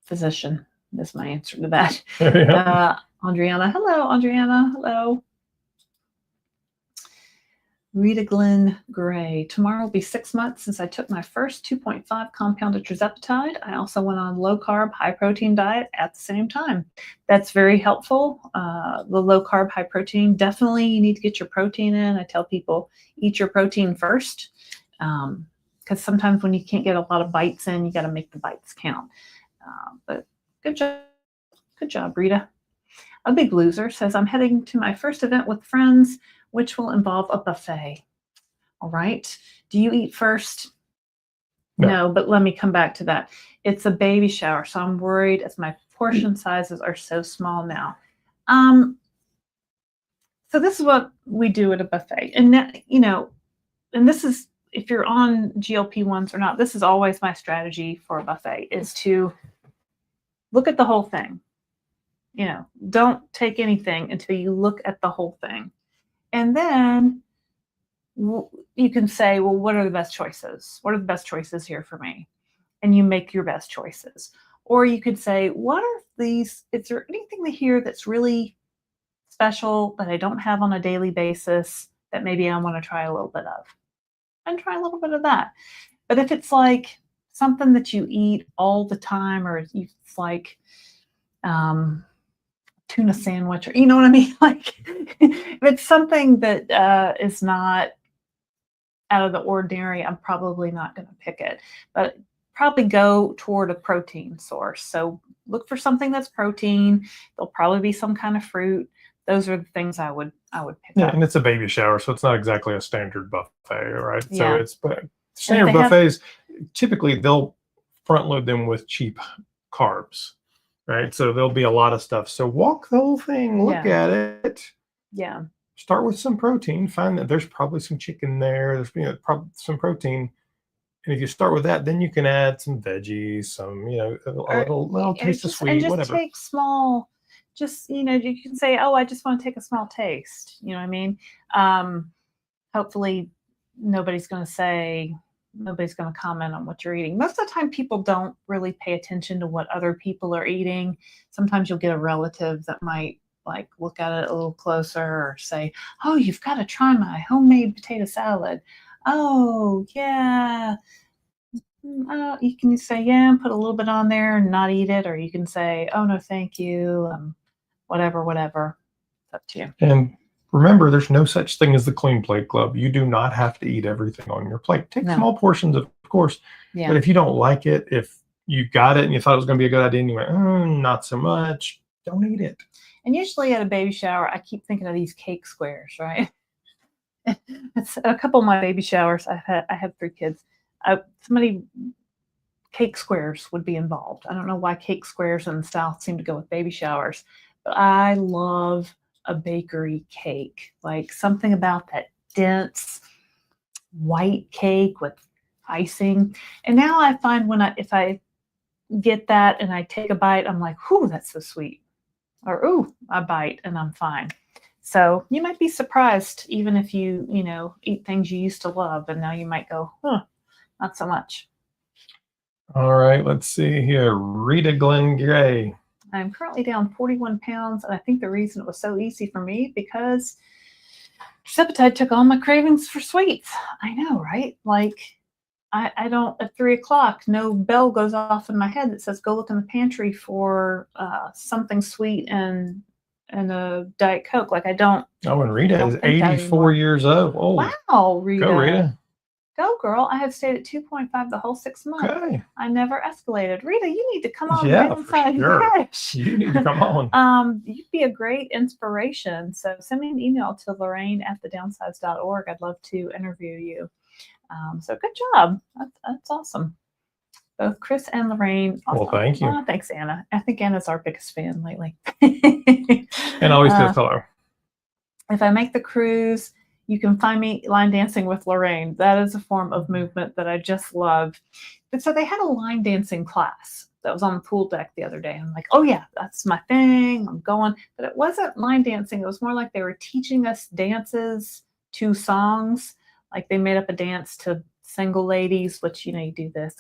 Physician is my answer to that. Yeah. Andriana. Hello, Andriana. Hello. Rita Glenn Gray. Tomorrow will be 6 months since I took my first 2.5 compounded Tirzepatide. I also went on low carb, high protein diet at the same time. That's very helpful. The low carb, high protein, definitely you need to get your protein in. I tell people eat your protein first. Because sometimes when you can't get a lot of bites in, you got to make the bites count. But good job, Rita. A Big Loser says, I'm heading to my first event with friends, which will involve a buffet. All right. Do you eat first? No, but let me come back to that. It's a baby shower, so I'm worried as my portion sizes are so small now. So this is what we do at a buffet. And that, and this is, if you're on GLP-1s or not, this is always my strategy for a buffet, is to look at the whole thing. Don't take anything until you look at the whole thing. And then you can say, well, what are the best choices? What are the best choices here for me? And you make your best choices. Or you could say, is there anything here that's really special that I don't have on a daily basis that maybe I want to try a little bit of, and try a little bit of that. But if it's like something that you eat all the time, or it's like tuna sandwich, or you know what I mean? Like if it's something that is not out of the ordinary, I'm probably not going to pick it, but probably go toward a protein source. So look for something that's protein. There'll probably be some kind of fruit. Those are the things I would pick up. And it's a baby shower, so it's not exactly a standard buffet, right? Yeah. So it's standard buffets, typically they'll front load them with cheap carbs, right? So there'll be a lot of stuff. So walk the whole thing, look at it. Yeah. Start with some protein. Find that there's probably some chicken there. There's probably some protein. And if you start with that, then you can add some veggies, some, a little taste of sweet, and just whatever. Take small, you can say, oh, I just want to take a small taste. You know what I mean? Hopefully nobody's going to comment on what you're eating. Most of the time people don't really pay attention to what other people are eating. Sometimes you'll get a relative that might like look at it a little closer or say, oh, you've got to try my homemade potato salad. Oh, yeah. You can say, yeah, and put a little bit on there and not eat it. Or you can say, oh, no, thank you. Whatever. It's up to you. And remember, there's no such thing as the Clean Plate Club. You do not have to eat everything on your plate. Take small portions, of course. Yeah. But if you don't like it, if you got it and you thought it was going to be a good idea and you went, not so much, don't eat it. And usually at a baby shower, I keep thinking of these cake squares, right? It's a couple of my baby showers. I have 3 kids. Cake squares would be involved. I don't know why cake squares in the South seem to go with baby showers, but I love a bakery cake. Like something about that dense white cake with icing. And now I find if I get that and I take a bite, I'm like, whew, that's so sweet. Or, ooh, I bite and I'm fine. So you might be surprised, even if you eat things you used to love, and now you might go, not so much. All right, let's see here. Rita Glenn Gray. I'm currently down 41 pounds, and I think the reason it was so easy for me because Tirzepatide took all my cravings for sweets. I know, right? Like, I don't, at 3 o'clock, no bell goes off in my head that says, go look in the pantry for something sweet and a Diet Coke. Like, I don't. Oh, and Rita is 84 years old. Wow, Rita. Go, Rita. Go, girl. I have stayed at 2.5 the whole 6 months. Okay. I never escalated. Rita, you need to come on. Yeah, for sure. You need to come on. You'd be a great inspiration. So send me an email to Laraine@thedownsized.org. I'd love to interview you. So good job. That's awesome. Both Chris and Laraine. Awesome. Well, thank you. Thanks, Anna. I think Anna's our biggest fan lately. And always says hello. If I make the cruise, you can find me line dancing with Laraine. That is a form of movement that I just love. But so they had a line dancing class that was on the pool deck the other day. I'm like, oh yeah, that's my thing. I'm going. But it wasn't line dancing. It was more like they were teaching us dances to songs. Like they made up a dance to Single Ladies, which, you do this,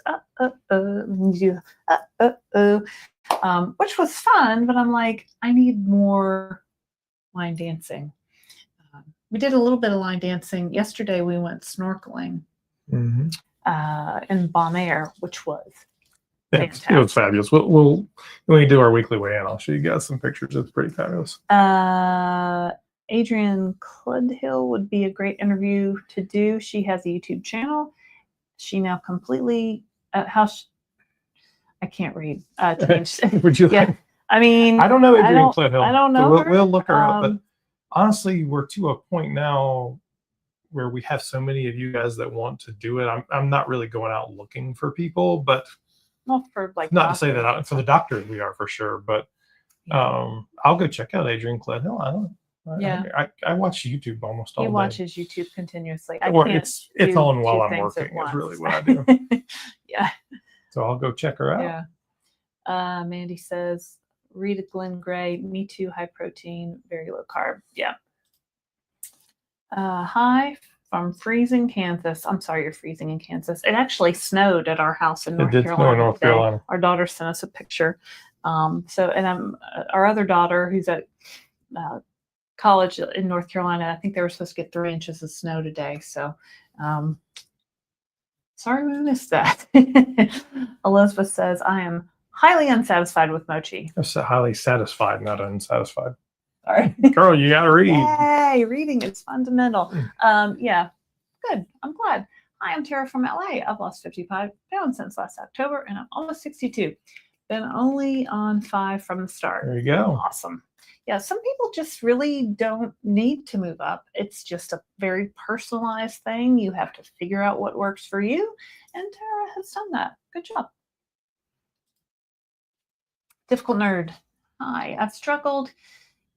which was fun, but I'm like, I need more line dancing. We did a little bit of line dancing. Yesterday we went snorkeling in Bonaire, which was fantastic. It was fabulous. We'll when we do our weekly weigh-in, I'll show you guys some pictures. It's pretty fabulous. Adrienne Cludhill would be a great interview to do. She has a YouTube channel. She now completely I can't read. Changed. Would you? Yeah. I mean, I don't know Adrienne Cludhill. I don't know. We'll look her up. But honestly, we're to a point now where we have so many of you guys that want to do it. I'm not really going out looking for people, but for like not to say that for the doctors we are for sure. But I'll go check out Adrienne Cludhill. I watch YouTube almost all day. He watches YouTube continuously. It's on while I'm working. Is really what I do. Yeah. So I'll go check her out. Yeah. Mandy says, Rita Glenn Gray, me too, high protein, very low carb. Yeah. Hi from freezing Kansas. I'm sorry you're freezing in Kansas. It actually snowed at our house in North Carolina. Our daughter sent us a picture. Our other daughter who's at college in North Carolina. I think they were supposed to get 3 inches of snow today. So sorry we missed that. Elizabeth says, I am highly unsatisfied with mochi. I'm so highly satisfied, not unsatisfied. All right. Girl, you got to read. Yay, reading is fundamental. Yeah, good. I'm glad. Hi, I'm Tara from LA. I've lost 55 pounds since last October, and I'm almost 62. Been only on 5 from the start. There you go. Awesome. Yeah, some people just really don't need to move up. It's just a very personalized thing. You have to figure out what works for you, and Tara has done that. Good job. Difficult nerd. Hi, I've struggled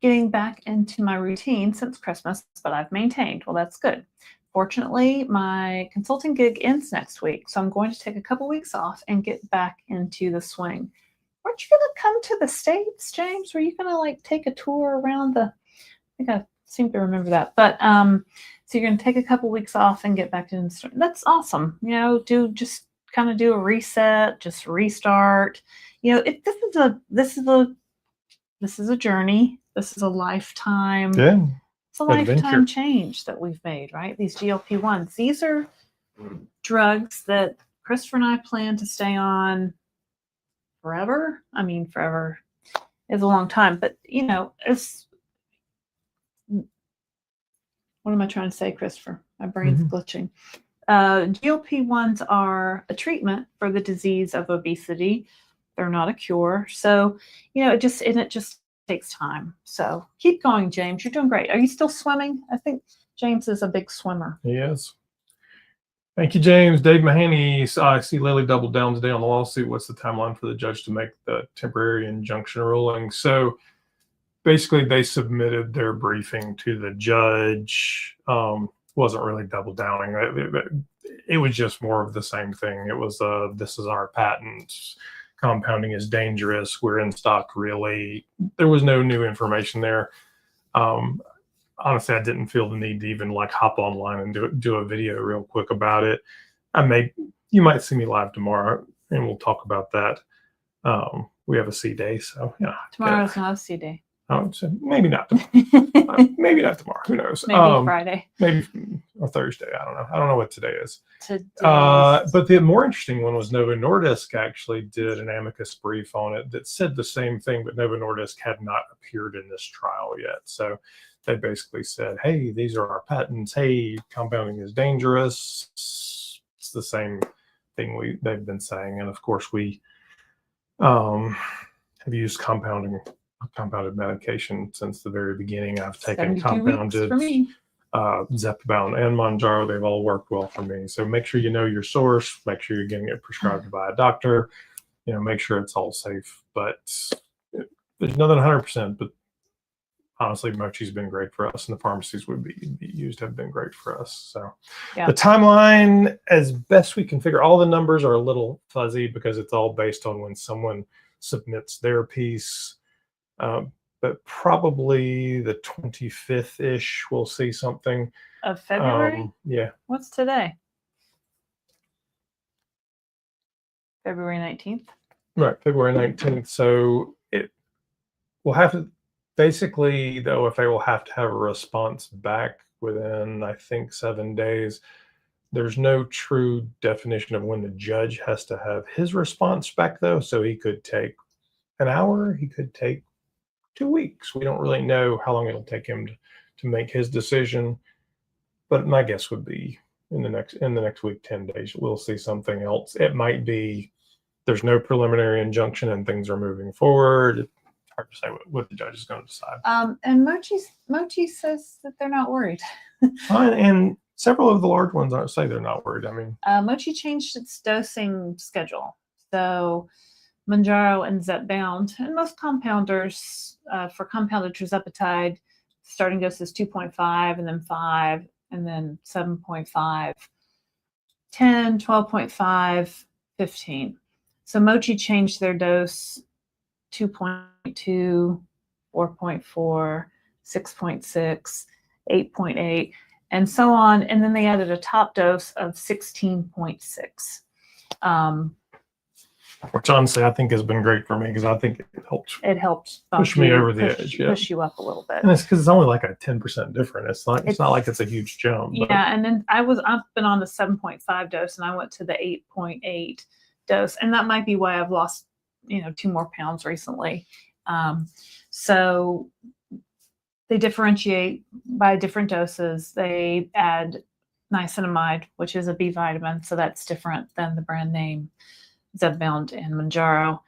getting back into my routine since Christmas, but I've maintained. Well, that's good. Fortunately, my consulting gig ends next week, so I'm going to take a couple weeks off and get back into the swing. Aren't you going to come to the States, James? Were you going to like take a tour around the, I think I seem to remember that. But so you're going to take a couple weeks off and get back into the, that's awesome. You know, just kind of do a reset, just restart. You know, this is a journey. This is a lifetime. Yeah. It's a lifetime change that we've made, right? These GLP-1s. These are drugs that Christopher and I plan to stay on forever. I mean, forever is a long time, but you know, what am I trying to say, Christopher? My brain's glitching. GLP-1s are a treatment for the disease of obesity. They're not a cure. So, you know, it just takes time. So keep going, James. You're doing great. Are you still swimming? I think James is a big swimmer. He is. Thank you, James. Dave Mahaney. I see Lily doubled down today on the lawsuit. What's the timeline for the judge to make the temporary injunction ruling? So basically, they submitted their briefing to the judge. Wasn't really double downing. It was just more of the same thing. It was, this is our patent. Compounding is dangerous. We're in stock, really. There was no new information there. Honestly, I didn't feel the need to even like hop online and do a video real quick about it. You might see me live tomorrow, and we'll talk about that. We have a C day, so yeah. Tomorrow's not a C day. So maybe not tomorrow. Maybe not tomorrow. Who knows? Maybe Friday. Maybe or Thursday. I don't know. I don't know what today is. Today's... But the more interesting one was Novo Nordisk actually did an amicus brief on it that said the same thing, but Novo Nordisk had not appeared in this trial yet. So they basically said, hey, these are our patents. Hey, compounding is dangerous. It's the same thing they've been saying. And of course, we have used compounded medication since the very beginning. I've taken compounded Zepbound and Mounjaro. They've all worked well for me. So make sure you know your source. Make sure you're getting it prescribed by a doctor. You know, make sure it's all safe. But there's nothing 100%. But honestly, mochi's been great for us, and the pharmacies would be used have been great for us. So the timeline, as best we can figure, all the numbers are a little fuzzy because it's all based on when someone submits their piece. But probably the 25th-ish, we'll see something. Of February? Yeah. What's today? February 19th? Right, February 19th. So it will have to, basically, the OFA will have to have a response back within, I think, 7 days. There's no true definition of when the judge has to have his response back, though. So he could take an hour, he could take 2 weeks. We don't really know how long it'll take him to make his decision, but my guess would be in the next week, 10 days, we'll see something else. It might be there's no preliminary injunction and things are moving forward. It's hard to say what the judge is going to decide. And Mochi says that they're not worried. And several of the large ones say they're not worried. I mean, Mochi changed its dosing schedule, so Mounjaro and Zepbound, and most compounders for compounded Tirzepatide, starting dose is 2.5, and then 5, and then 7.5, 10, 12.5, 15. So Mochi changed their dose 2.2, 4.4, 6.6, 8.8, and so on. And then they added a top dose of 16.6. which honestly I think has been great for me because I think it helped push me over the edge. Yeah. Push you up a little bit. And it's because it's only like a 10% different. It's not like it's a huge jump. Yeah, but. And then I've been on the 7.5 dose, and I went to the 8.8 dose, and that might be why I've lost 2 more pounds recently. So they differentiate by different doses. They add niacinamide, which is a B vitamin, so that's different than the brand name Zepbound and Mounjaro.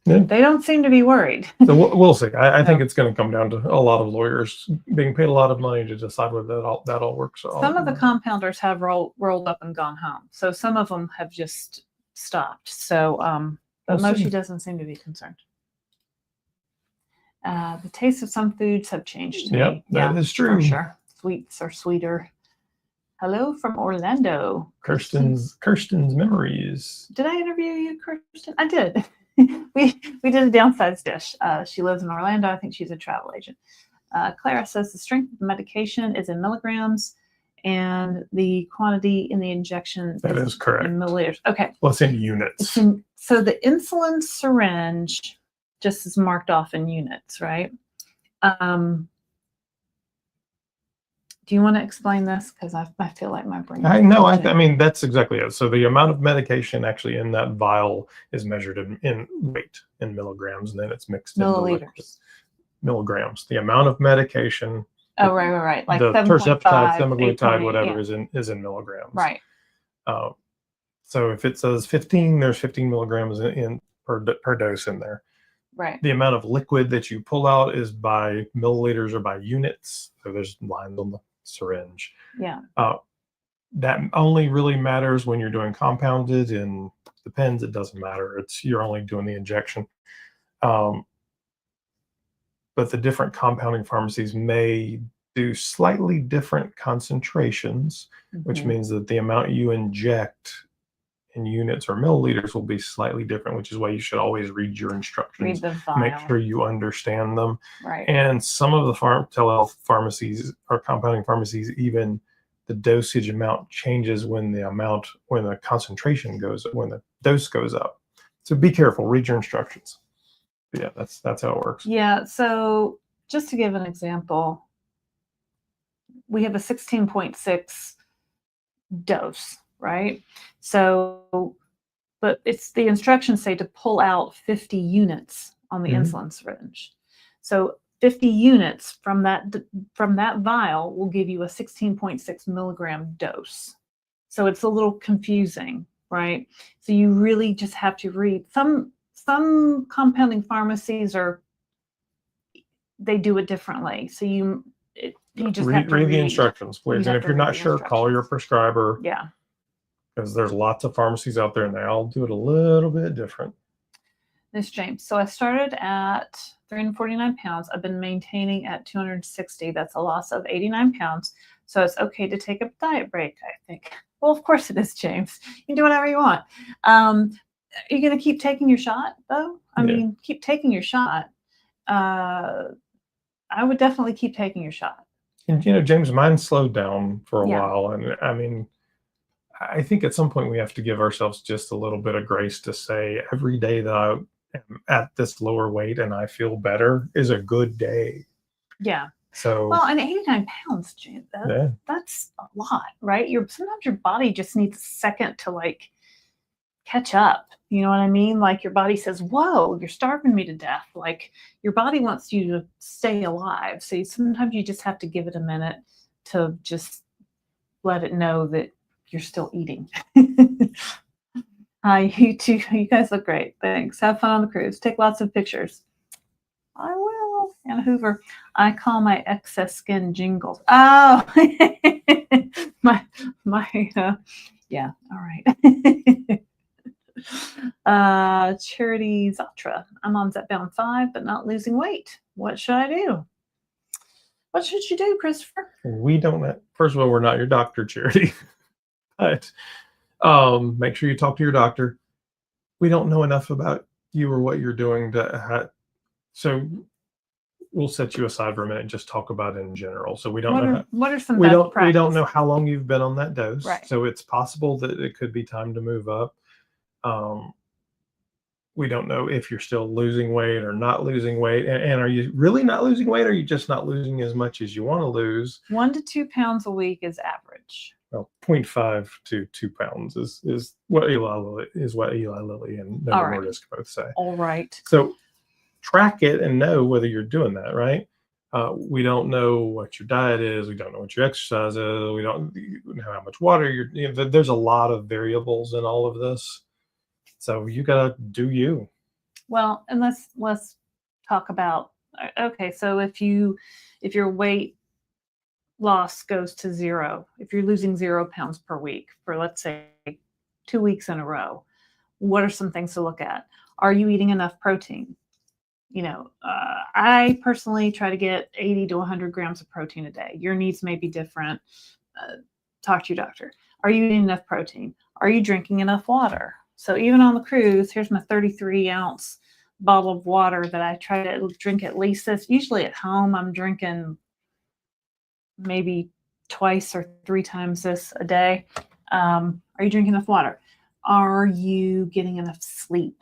They don't seem to be worried. So we'll see. I think it's going to come down to a lot of lawyers being paid a lot of money to decide whether that all works. Some of the compounders have rolled up and gone home. So some of them have just stopped. So, but Moshi doesn't seem to be concerned. The taste of some foods have changed to me. That is true. For sure. Sweets are sweeter. Hello from Orlando. Kirsten's memories. Did I interview you, Kirsten? I did. we did a downsized dish. She lives in Orlando. I think she's a travel agent. Clara says the strength of the medication is in milligrams and the quantity in the injection is correct. In milliliters. Okay. Well, it's in units. So the insulin syringe just is marked off in units, right? Do you want to explain this? Because I feel like my brain. I know. I mean, that's exactly it. So the amount of medication actually in that vial is measured in weight, in milligrams, and then it's mixed in milligrams. The amount of medication. Oh, right. Like the Tirzepatide, Semaglutide, whatever is in milligrams. Right. So if it says 15, there's 15 milligrams in per dose in there. Right. The amount of liquid that you pull out is by milliliters or by units. So there's lines on the syringe. Yeah. That only really matters when you're doing compounded. In the pens, it doesn't matter. You're only doing the injection. But the different compounding pharmacies may do slightly different concentrations, which means that the amount you inject in units or milliliters will be slightly different, which is why you should always read your instructions. Read the vial. Make sure you understand them. Right. And some of the telehealth pharmacies or compounding pharmacies, even the dosage amount changes when the concentration when the dose goes up. So be careful, read your instructions. But yeah, that's how it works. Yeah. So just to give an example, we have a 16.6 dose. Right. So, but the instructions say to pull out 50 units on the insulin syringe. So 50 units from that vial will give you a 16.6 milligram dose. So it's a little confusing, right? So you really just have to read. Some compounding pharmacies they do it differently. So you just have to read the instructions, please. And if you're not sure, call your prescriber. Yeah. Because there's lots of pharmacies out there and they all do it a little bit different. Miss James. So I started at 349 pounds. I've been maintaining at 260. That's a loss of 89 pounds. So it's okay to take a diet break, I think. Well, of course it is, James. You can do whatever you want. Are you going to keep taking your shot, though? I mean, keep taking your shot. I would definitely keep taking your shot. And, James, mine slowed down for a while. And I mean, I think at some point we have to give ourselves just a little bit of grace to say every day that I am at this lower weight and I feel better is a good day. Yeah. So well, and 89 pounds, Jim, that's a lot, right? Sometimes your body just needs a second to catch up. You know what I mean? Like your body says, whoa, you're starving me to death. Like your body wants you to stay alive. So sometimes you just have to give it a minute to just let it know that you're still eating. Hi, you two. You guys look great. Thanks. Have fun on the cruise. Take lots of pictures. I will. Anna Hoover. I call my excess skin jingles. Oh, yeah. All right. Charity Zatra. I'm on Zepbound 5, but not losing weight. What should I do? What should you do, Christopher? We don't. First of all, we're not your doctor, Charity. But make sure you talk to your doctor. We don't know enough about you or what you're doing so we'll set you aside for a minute and just talk about it in general. So we don't what are some we best don't practices? we don't know how long you've been on that dose. Right. So it's possible that it could be time to move up. We don't know if you're still losing weight or not losing weight. And are you really not losing weight, or are you just not losing as much as you want to lose? 1 to 2 pounds a week is average. Well, 0.5 to 2 pounds is what Eli Lilly and Novo Nordisk both say. All right. So track it and know whether you're doing that, right? We don't know what your diet is. We don't know what your exercise is. We don't know how much water there's a lot of variables in all of this. So you gotta do you. Well, and let's talk about, okay, so if your weight loss goes to 0, if you're losing 0 pounds per week for, let's say, 2 weeks in a row, what are some things to look at? Are you eating enough protein? I personally try to get 80 to 100 grams of protein a day. Your needs may be different. Talk to your doctor. Are you eating enough protein? Are you drinking enough water? So even on the cruise, here's my 33-ounce bottle of water that I try to drink at least this. Usually at home, I'm drinking maybe 2 or 3 times this a day. Are you drinking enough water? Are you getting enough sleep?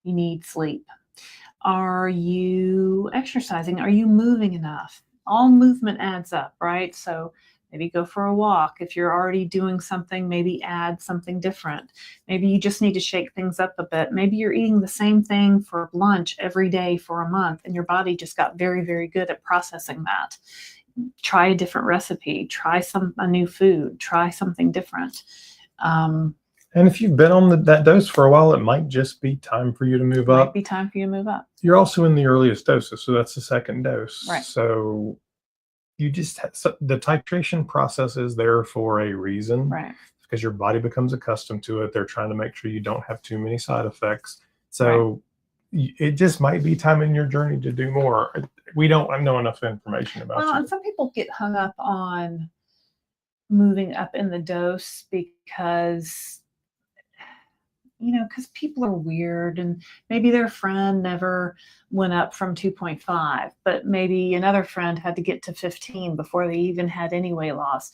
You need sleep. Are you exercising? Are you moving enough? All movement adds up, right? So maybe go for a walk. If you're already doing something, maybe add something different. Maybe you just need to shake things up a bit. Maybe you're eating the same thing for lunch every day for a month, and your body just got very, very good at processing that. Try a different recipe. Try a new food. Try something different. And if you've been on that dose for a while, it might just be time for you to move up. Might be time for you to move up. You're also in the earliest doses, so that's the second dose. Right. So you just the titration process is there for a reason, right? Because your body becomes accustomed to it. They're trying to make sure you don't have too many side effects. So it just might be time in your journey to do more. We don't know enough information about it. And some people get hung up on moving up in the dose because people are weird, and maybe their friend never went up from 2.5, but maybe another friend had to get to 15 before they even had any weight loss.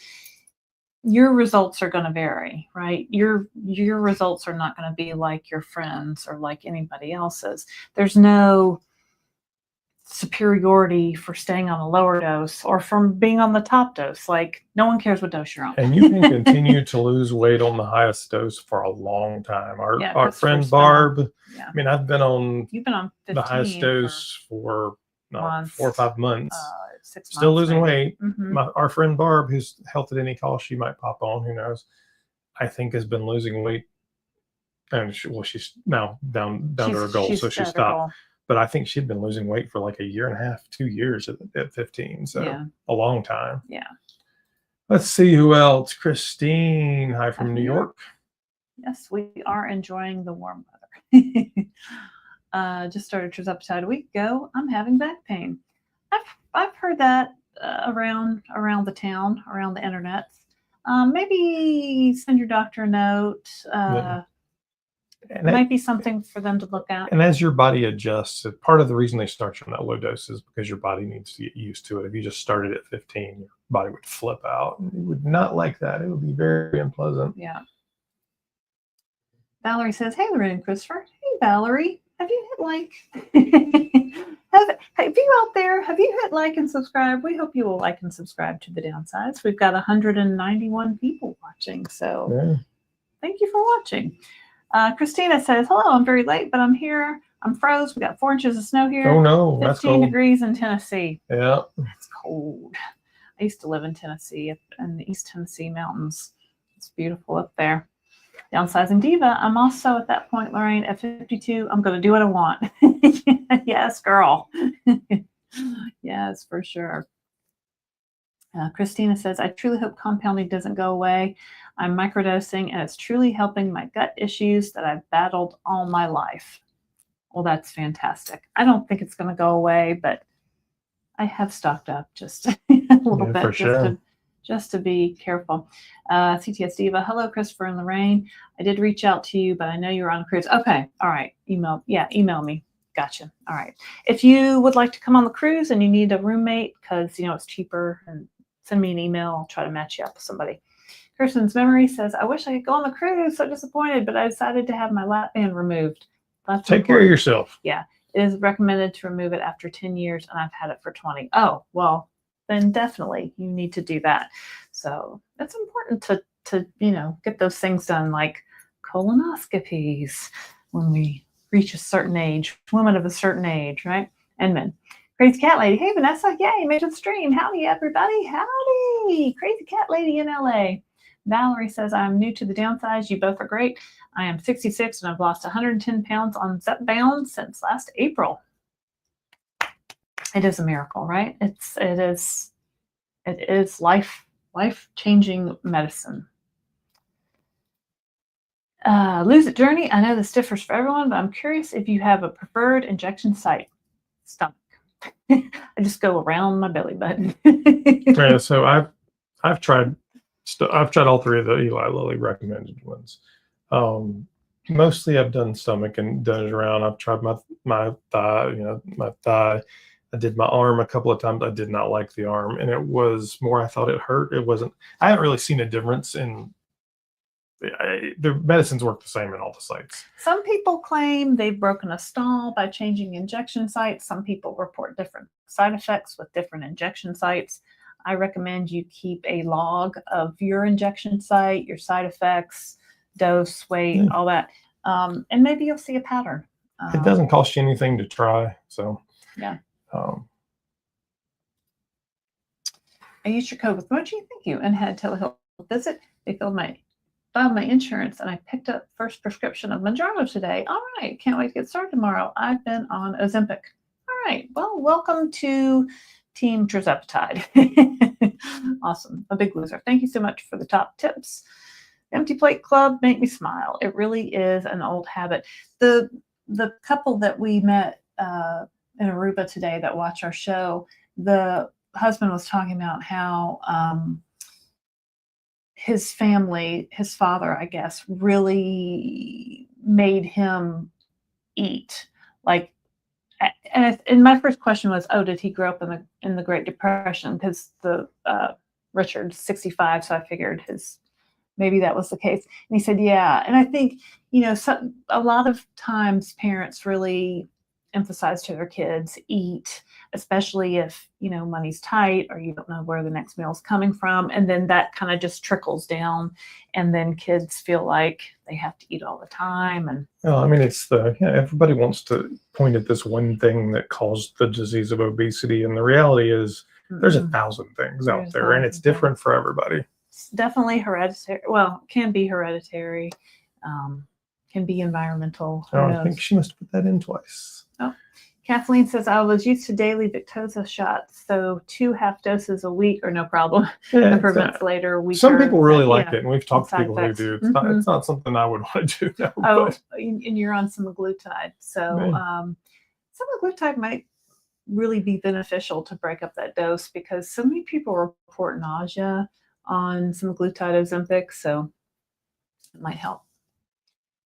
Your results are going to vary, right? Your results are not going to be like your friends or like anybody else's. There's no superiority for staying on a lower dose or from being on the top dose. Like, no one cares what dose you're on. And you can continue to lose weight on the highest dose for a long time. Our friend Barb, I mean, you've been on 15 the highest dose for 4 or 5 months. 6 months, still losing weight. Mm-hmm. Our friend Barb, who's health at any cost, she might pop on, who knows, I think has been losing weight. And she's now down to her goal, so she stopped. But I think she'd been losing weight for like 1.5 years, 2 years at 15. So a long time. Yeah. Let's see who else. Christine, hi from New York. Yes, we are enjoying the warm weather. Just started Tirzepatide a week ago. I'm having back pain. I've heard that around the town, around the internet. Maybe send your doctor a note. It might be something for them to look at. And as your body adjusts, part of the reason they start you on that low dose is because your body needs to get used to it. If you just started at 15, your body would flip out. It would not like that. It would be very unpleasant. Yeah. Valerie says, "Hey, Laraine and Christopher." Hey, Valerie. Have you hit like? have you out there? Have you hit like and subscribe? We hope you will like and subscribe to the Downsized. We've got 191 people watching, so thank you for watching. Christina says, "Hello, I'm very late, but I'm here. I'm froze. We got 4 inches of snow here. Oh no, that's cold. 15 degrees in Tennessee. Yeah, it's cold. I used to live in Tennessee, in the East Tennessee mountains. It's beautiful up there. Downsizing diva. I'm also at that point, Laraine, at 52. I'm going to do what I want." Yes, girl. Yes, for sure. Christina says, "I truly hope compounding doesn't go away. I'm microdosing, and it's truly helping my gut issues that I've battled all my life." Well, that's fantastic. I don't think it's going to go away, but I have stocked up just a little bit, just to be careful. CTS Diva, "Hello, Christopher and Laraine. I did reach out to you, but I know you were on a cruise." Okay, all right. Email me. Gotcha. All right. If you would like to come on the cruise and you need a roommate because, it's cheaper, and send me an email. I'll try to match you up with somebody. Kirsten's Memory says, I wish I could go on the cruise. So disappointed, but I decided to have my lap band removed. That's Take care of yourself. Yeah. It is recommended to remove it after 10 years, and I've had it for 20. Oh, well, then definitely you need to do that. So it's important to get those things done, like colonoscopies when we reach a certain age, women of a certain age, right? And men. Crazy Cat Lady. Hey, Vanessa. Yay, made the stream. Howdy, everybody. Howdy. Crazy Cat Lady in LA. Valerie says, I'm new to the Downsized. You both are great. I am 66 and I've lost 110 pounds on Zepbound since last April. It is a miracle, right? It is life-changing medicine. Lose It Journey. I know this differs for everyone, but I'm curious if you have a preferred injection site. Stomach. I just go around my belly button. Yeah, so I've tried all three of the Eli Lilly recommended ones. Mostly I've done stomach and done it around. I've tried my thigh, my thigh. I did my arm a couple of times. I did not like the arm, and it was more I thought it hurt. It wasn't. I haven't really seen a difference in. The medicines work the same in all the sites. Some people claim they've broken a stall by changing injection sites. Some people report different side effects with different injection sites. I recommend you keep a log of your injection site, your side effects, dose, weight, all that. And maybe you'll see a pattern. It doesn't cost you anything to try. So yeah. I used your code with Mochi, thank you, and had a telehealth visit. They filed my insurance, and I picked up first prescription of Mounjaro today. All right, can't wait to get started tomorrow. I've been on Ozempic. All right, well, welcome to Team Tirzepatide. Awesome, a big loser. Thank you so much for the top tips. Empty Plate Club make me smile. It really is an old habit. The couple that we met in Aruba today that watch our show, the husband was talking about how his family, his father, I guess, really made him eat. Like, and my first question was, oh, did he grow up in the Great Depression? Because Richard's 65, so I figured maybe that was the case. And he said, yeah. And I think, a lot of times parents really emphasize to their kids, eat, especially if, money's tight or you don't know where the next meal is coming from. And then that kind of just trickles down. And then kids feel like they have to eat all the time. And it's everybody wants to point at this one thing that caused the disease of obesity. And the reality is there's 1,000 things out there, and it's different for everybody. It's definitely hereditary. Well, can be hereditary, can be environmental. I think she must have put that in twice. Oh, Kathleen says, I was used to daily Victoza shots, so 2 half doses a week or no problem. Yeah, improvements later. Some people really like it, and we've talked to people who do. It's not something I would want to do. No, and you're on semaglutide. So semaglutide might really be beneficial to break up that dose because so many people report nausea on semaglutide Ozempic, so it might help.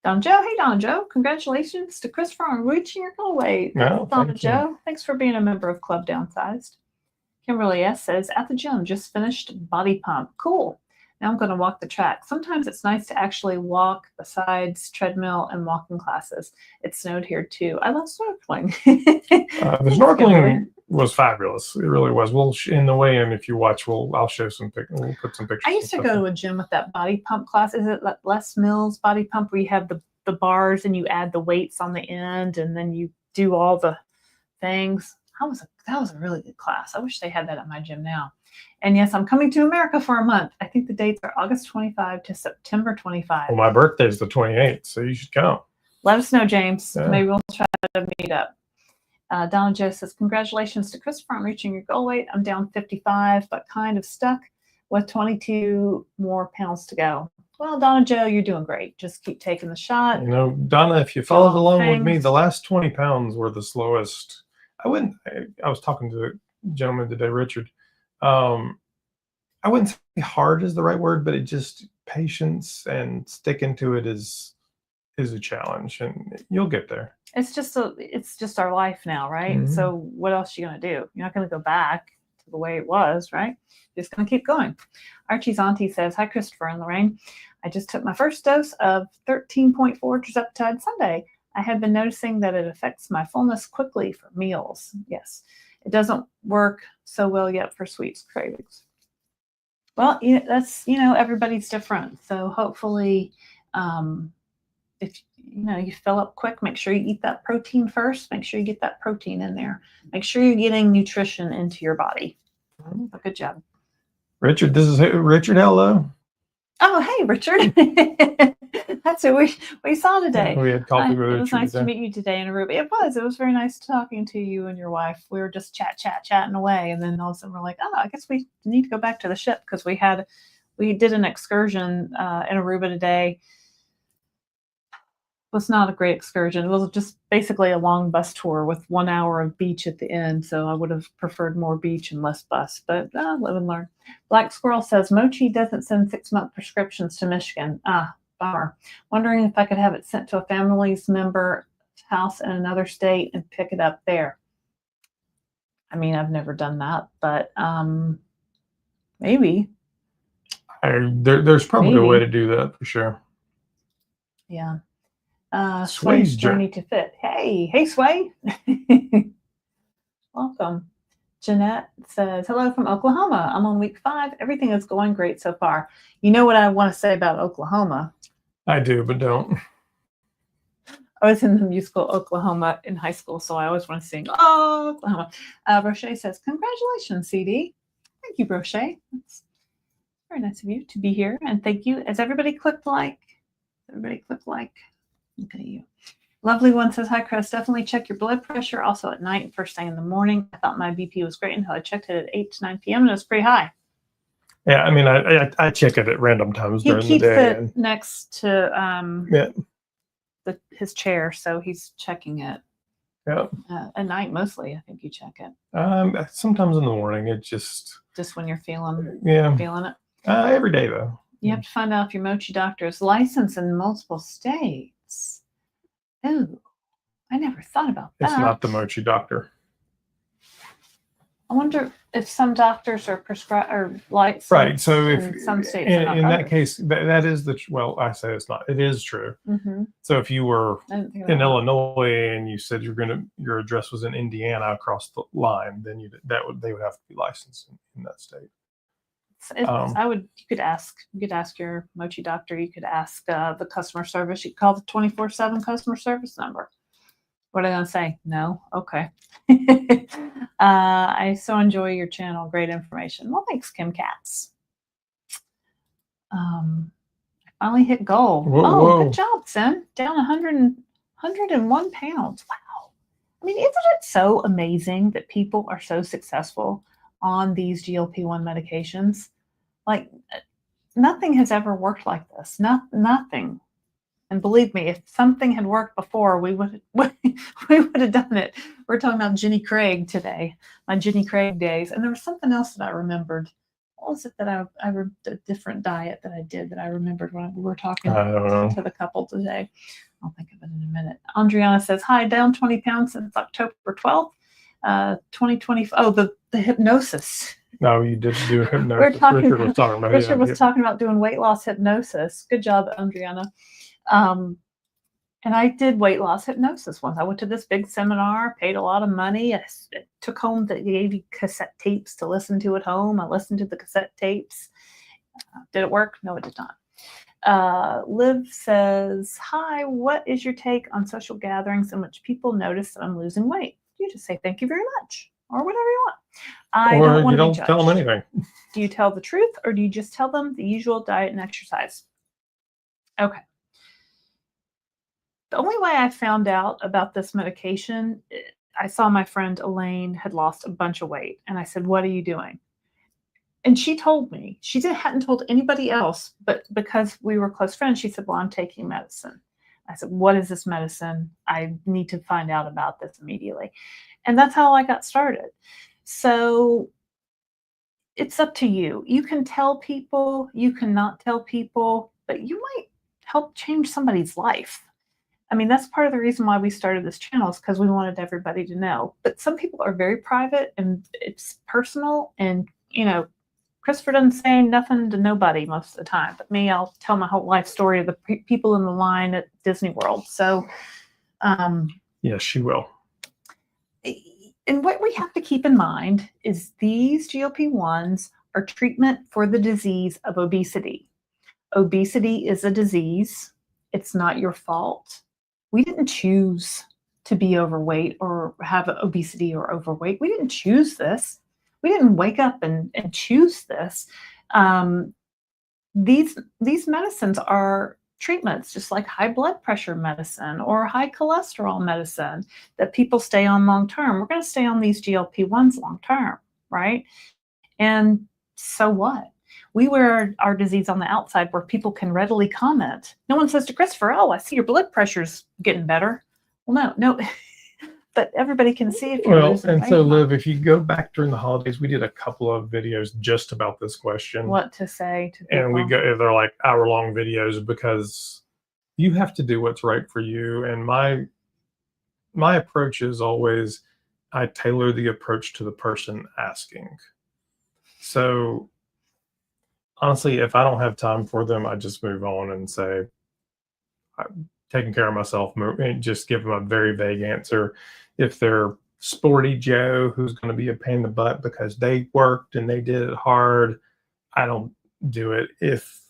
Don Joe, hey Don Joe, congratulations to Christopher on reaching your goal weight. Don Joe, thanks for being a member of Club Downsized. Kimberly S says, at the gym, just finished body pump. Cool. Now I'm going to walk the track. Sometimes it's nice to actually walk besides treadmill and walking classes. It snowed here too. I love snorkeling. The snorkeling was fabulous. It really was. We'll in the weigh-in, if you watch, I'll show some pictures. We'll put some pictures. I used to go to a gym with that body pump class. Is it Les Mills body pump where you have the bars and you add the weights on the end and then you do all the things? That was a really good class. I wish they had that at my gym now. And yes, I'm coming to America for a month. I think the dates are August 25 to September 25. Well, my birthday is the 28th, so you should come. Let us know, James. Yeah. Maybe we'll try to meet up. Donna Jo says, congratulations to Christopher on reaching your goal weight. I'm down 55, but kind of stuck with 22 more pounds to go. Well, Donna Jo, you're doing great. Just keep taking the shot. Donna, if you followed along with me, the last 20 pounds were the slowest. I was talking to a gentleman today, Richard. I wouldn't say hard is the right word, but it just patience and sticking to it is is a challenge, and you'll get there. It's just our life now, right? Mm-hmm. So what else are you going to do? You're not going to go back to the way it was, right? You're just going to keep going. Archie's auntie says, hi, Christopher and Laraine. I just took my first dose of 13.4 Tirzepatide Sunday. I have been noticing that it affects my fullness quickly for meals. Yes, it doesn't work so well yet for sweets cravings. Well, that's, everybody's different. So hopefully, if you fill up quick, make sure you eat that protein first. Make sure you get that protein in there. Make sure you're getting nutrition into your body. So good job. Richard, this is Richard. Hello. Oh, hey, Richard. That's who we saw today. Yeah, we had coffee with Richard. It was nice to meet you today in Aruba. It was very nice talking to you and your wife. We were just chatting away, and then all of a sudden we're like, I guess we need to go back to the ship because we did an excursion in Aruba today. It was not a great excursion. It was just basically a long bus tour with 1 hour of beach at the end. So I would have preferred more beach and less bus, but live and learn. Black Squirrel says, Mochi doesn't send 6-month prescriptions to Michigan. Bummer. Wondering if I could have it sent to a family's member's house in another state and pick it up there. I mean, I've never done that, but maybe. There's probably a way to do that for sure. Yeah. Sway's Journey to Fit. Hey, Sway. Welcome. Jeanette says, hello from Oklahoma. I'm on week 5. Everything is going great so far. You know what I want to say about Oklahoma? I do, but don't. I was in the musical Oklahoma in high school, so I always want to sing, oh, Oklahoma. Brochet says, congratulations, CD. Thank you, Brochet. That's very nice of you to be here, and thank you. As everybody clicked like. Look at you. Lovely one says, hi, Chris. Definitely check your blood pressure also at night and first thing in the morning. I thought my BP was great until I checked it at 8 to 9 p.m. and it was pretty high. Yeah, I mean, I check it at random times during the day. He keeps it next to his chair, so he's checking it. Yeah. At night, mostly, I think you check it. Sometimes in the morning, it just when you're feeling it. Every day though. You have to find out if your Mochi doctor is licensed in multiple states. Oh, I never thought about that. It's not the Mochi doctor. I wonder if some doctors are prescribed or licensed. Right. So if some states in that case, that is I say it's not. It is true. Mm-hmm. So if you were in Illinois and you said your address was in Indiana across the line, then they would have to be licensed in that state. You could ask your Mochi doctor. You could ask the customer service. You could call the 24/7 customer service number. What are they going to say? No? Okay. I so enjoy your channel. Great information. Well, thanks, Kim Katz. I finally hit goal. Whoa. Good job, Sim. Down 101 pounds. Wow. I mean, isn't it so amazing that people are so successful on these GLP-1 medications? Like, nothing has ever worked like this. Nothing. And believe me, if something had worked before, we would have done it. We're talking about Jenny Craig today, my Jenny Craig days. And there was something else that I remembered. What was it that a different diet that I did that I remembered when we were talking to the couple today? I'll think of it in a minute. Andriana says, hi, down 20 pounds since October 12th, 2020. Oh, the hypnosis. No, you did do hypnosis. Richard was talking about doing weight loss hypnosis. Good job, Andriana. And I did weight loss hypnosis once. I went to this big seminar, paid a lot of money. I took home they gave you cassette tapes to listen to at home. I listened to the cassette tapes. Did it work? No, it did not. Liv says, hi, what is your take on social gatherings in which people notice that I'm losing weight? You just say, thank you very much, or whatever you want. I don't want to be judged. Tell them anything. Do you tell the truth, or do you just tell them the usual diet and exercise? Okay. The only way I found out about this medication, I saw my friend Elaine had lost a bunch of weight. And I said, what are you doing? And she told me. She hadn't told anybody else, but because we were close friends, she said, well, I'm taking medicine. I said, what is this medicine? I need to find out about this immediately. And that's how I got started. So it's up to you. You can tell people, you cannot tell people, but you might help change somebody's life. I mean, that's part of the reason why we started this channel, is because we wanted everybody to know. But some people are very private and it's personal, and Christopher doesn't say nothing to nobody most of the time. But me, I'll tell my whole life story to the people in the line at Disney World. So, yes, she will. And what we have to keep in mind is these GLP-1s are treatment for the disease of obesity. Obesity is a disease. It's not your fault. We didn't choose to be overweight or have obesity or overweight. We didn't choose this. We didn't wake up and choose this. These medicines are treatments, just like high blood pressure medicine or high cholesterol medicine that people stay on long term. We're going to stay on these GLP-1s long term, right? And so what? We wear our disease on the outside where people can readily comment. No one says to Christopher, "Oh, I see your blood pressure's getting better." Well, no. But everybody can see if you're losing weight. And so, Liv, if you go back during the holidays, we did a couple of videos just about this question. What to say to people. And they're like hour-long videos, because you have to do what's right for you. And my approach is always, I tailor the approach to the person asking. So honestly, if I don't have time for them, I just move on and say, I'm taking care of myself, and just give them a very vague answer. If they're Sporty Joe, who's going to be a pain in the butt because they worked and they did it hard, I don't do it. If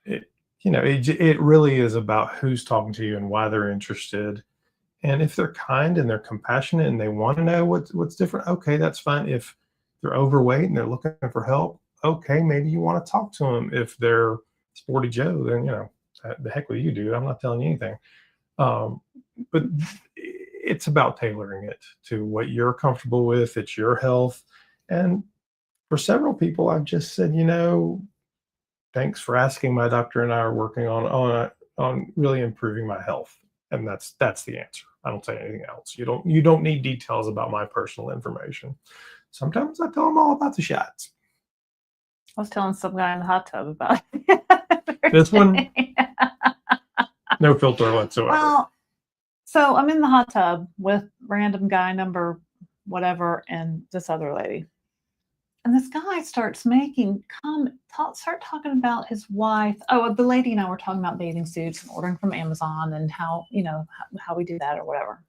it really is about who's talking to you and why they're interested. And if they're kind and they're compassionate and they want to know what's different, okay, that's fine. If they're overweight and they're looking for help, okay, maybe you want to talk to them. If they're Sporty Joe, then the heck with you, dude. I'm not telling you anything. But it's about tailoring it to what you're comfortable with. It's your health. And for several people, I've just said, thanks for asking. My doctor and I are working on really improving my health. And that's the answer. I don't say anything else. You don't need details about my personal information. Sometimes I tell them all about the shots. I was telling some guy in the hot tub about it. This one, no filter whatsoever. Well, so I'm in the hot tub with random guy number whatever and this other lady. And this guy starts start talking about his wife. Oh, the lady and I were talking about bathing suits and ordering from Amazon and how we do that or whatever.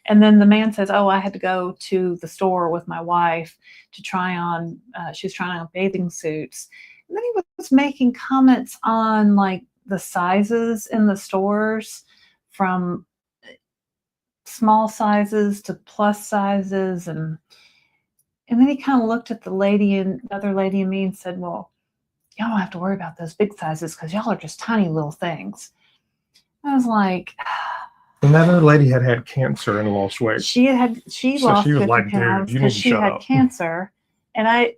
And then the man says, "Oh, I had to go to the store with my wife to try on, she was trying on bathing suits." And then he was making comments on like the sizes in the stores, from small sizes to plus sizes. And then he kind of looked at the other lady and me and said, "Well, y'all don't have to worry about those big sizes because y'all are just tiny little things." I was like, and that other lady had cancer and lost weight. She lost 50 pounds because she had cancer. And I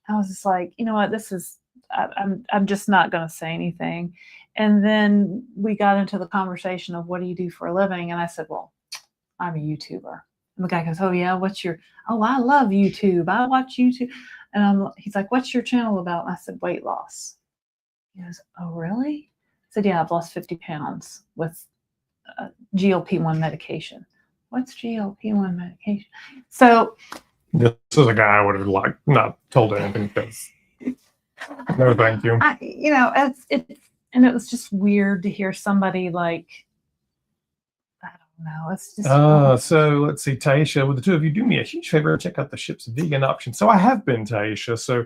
was just like, you know what, I'm just not going to say anything. And then we got into the conversation of, what do you do for a living? And I said, well, I'm a YouTuber. And the guy goes, "Oh yeah, oh, I love YouTube. I watch YouTube." And he's like, "What's your channel about?" And I said, "Weight loss." He goes, "Oh, really?" I said, "Yeah, I've lost 50 pounds with GLP-1 medication." What's GLP-1 medication? So this is a guy I would have not told anything, because no, thank you. And it was just weird to hear somebody like, I don't know. It's just. So let's see, Taisha, would the two of you do me a huge favor and check out the ship's vegan option? So I have been, Taisha. So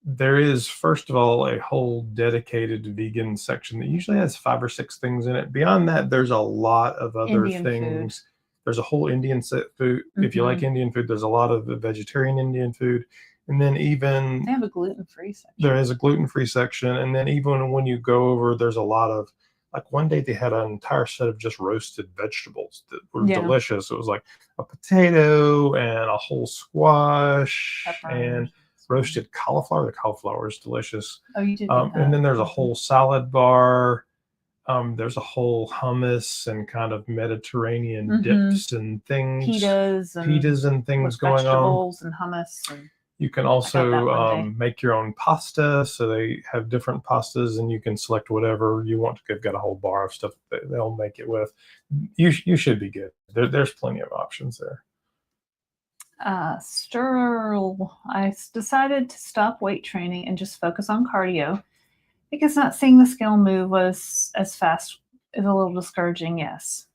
there is, first of all, a whole dedicated vegan section that usually has 5 or 6 things in it. Beyond that, there's a lot of other Indian things. Food. There's a whole Indian food. Mm-hmm. If you like Indian food, there's a lot of vegetarian Indian food. And then even they have a gluten-free section. There is a gluten-free section. And then even when you go over, there's a lot of, like one day they had an entire set of just roasted vegetables that were delicious. It was like a potato and a whole squash and roasted cauliflower. The cauliflower is delicious. Oh, you did. And then there's a whole salad bar. There's a whole hummus and kind of Mediterranean dips and things. Pitas and things going on. Vegetables and hummus. You can that also one day. make your own pasta. So they have different pastas, and you can select whatever you want. They've got a whole bar of stuff that they'll make it with. You should be good. There's plenty of options there. Sterl, I decided to stop weight training and just focus on cardio because not seeing the scale move was as fast is a little discouraging. Yes.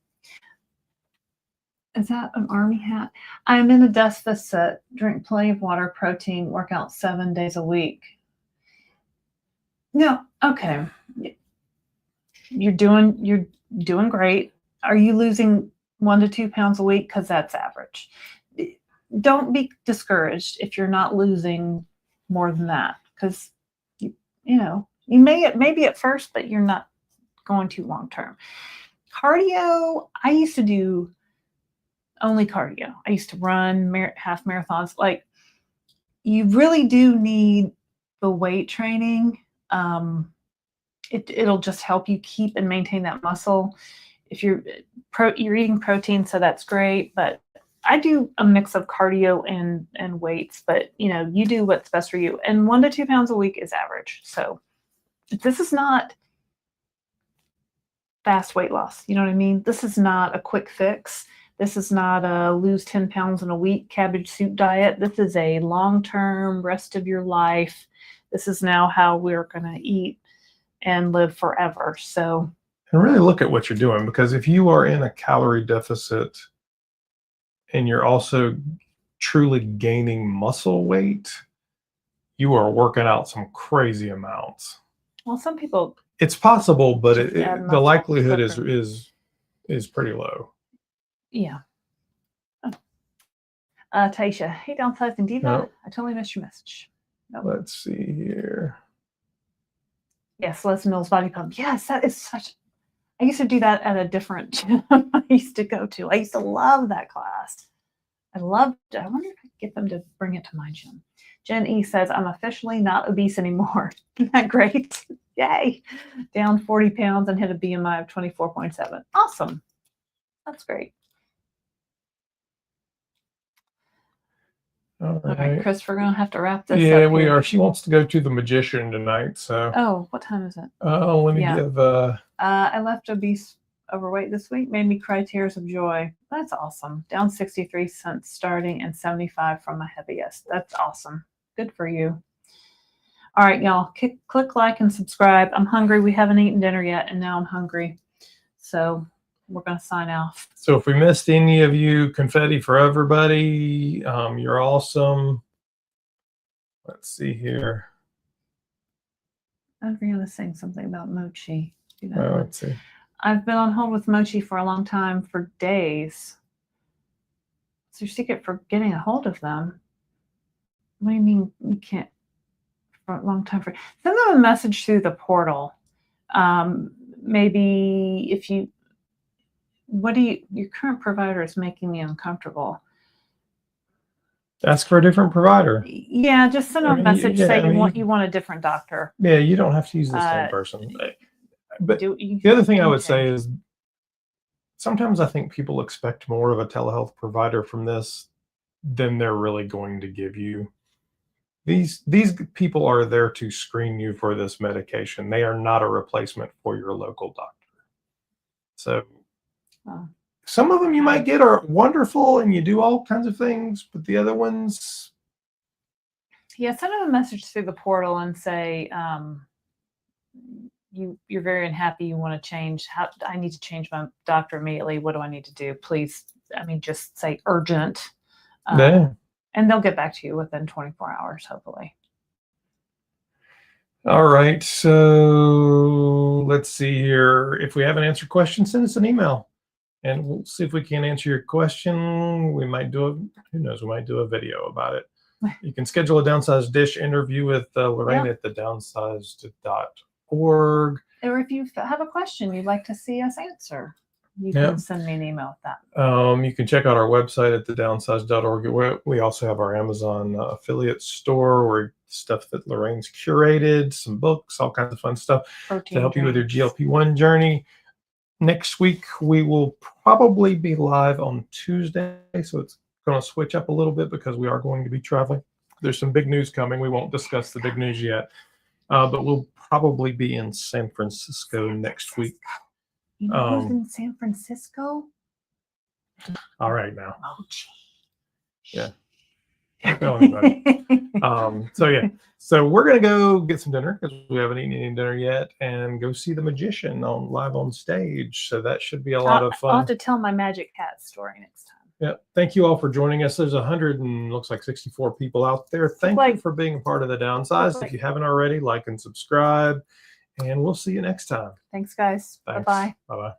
Is that an army hat? I'm in a deficit. Drink plenty of water, protein, work out 7 days a week. No, okay. You're doing great. Are you losing 1 to 2 pounds a week? Because that's average. Don't be discouraged if you're not losing more than that. Because you may be at first, but you're not going to long term. Cardio, I used to do only cardio. I used to run half marathons. Like, you really do need the weight training. It'll just help you keep and maintain that muscle. If you're eating protein, so that's great. But I do a mix of cardio and weights. But you do what's best for you. And 1 to 2 pounds a week is average. So this is not fast weight loss. You know what I mean? This is not a quick fix. This is not a lose 10 pounds in a week cabbage soup diet. This is a long-term, rest of your life. This is now how we're going to eat and live forever. So, and really look at what you're doing, because if you are in a calorie deficit and you're also truly gaining muscle weight, you are working out some crazy amounts. Well, some people... It's possible, but the likelihood is pretty low. Yeah. Oh. Taisha, hey, Downsizing Diva. No. I totally missed your message. Nope. Let's see here. Yes, Les Mills Body Pump. Yes, that is such... I used to do that at a different gym I used to go to. I used to love that class. I loved it. I wonder if I could get them to bring it to my gym. Jen E says, I'm officially not obese anymore. Isn't that great? Yay. Down 40 pounds and hit a BMI of 24.7. Awesome. That's great. All right. Okay, Chris, we're going to have to wrap this up. Yeah, we are. She wants to go to the magician tonight. So. Oh, what time is it? Let me give. I left overweight this week. Made me cry tears of joy. That's awesome. Down 63 cents starting and 75 from my heaviest. That's awesome. Good for you. All right, y'all. Click like and subscribe. I'm hungry. We haven't eaten dinner yet, and now I'm hungry. So we're going to sign off. So if we missed any of you, confetti for everybody. You're awesome. Let's see here. Adriana's saying something about mochi. Let's see. I've been on hold with mochi for a long time, for days. What's your secret for getting a hold of them? What do you mean you can't for a long time? Send them a message through the portal. Maybe if you... your current provider is making me uncomfortable. Ask for a different provider. Yeah, just send them a message saying you want a different doctor. Yeah, you don't have to use the same person. But the other thing I would say is sometimes I think people expect more of a telehealth provider from this than they're really going to give you. These people are there to screen you for this medication. They are not a replacement for your local doctor. So some of them you might get are wonderful and you do all kinds of things, but the other ones... Yeah, send them a message through the portal and say, you're very unhappy, you want to change. I need to change my doctor immediately. What do I need to do? Please, just say urgent. And they'll get back to you within 24 hours, hopefully. All right, so let's see here. If we haven't answered questions, send us an email. And we'll see if we can answer your question. We might do who knows, we might do a video about it. You can schedule a Downsized Dish interview with Laraine at thedownsized.org. Or if you have a question you'd like to see us answer, you can send me an email with that. You can check out our website at thedownsized.org. We also have our Amazon affiliate store where stuff that Lorraine's curated, some books, all kinds of fun stuff to help you with your GLP-1 journey. Next week, we will probably be live on Tuesday, so it's going to switch up a little bit because we are going to be traveling. there's some big news coming. We won't discuss the big news yet, but we'll probably be in San Francisco next week. You know who's in San Francisco? All right, now. Oh, gee. Yeah. So yeah, so we're gonna go get some dinner because we haven't eaten any dinner yet, and go see the magician live on stage. So that should be a lot of fun. I'll have to tell my magic hat story next time. Yeah, thank you all for joining us. There's 100 and looks like 64 people out there. Thank you for being a part of the Downsized. If you haven't already, like and subscribe, and we'll see you next time. Thanks, guys. Bye bye. Bye bye.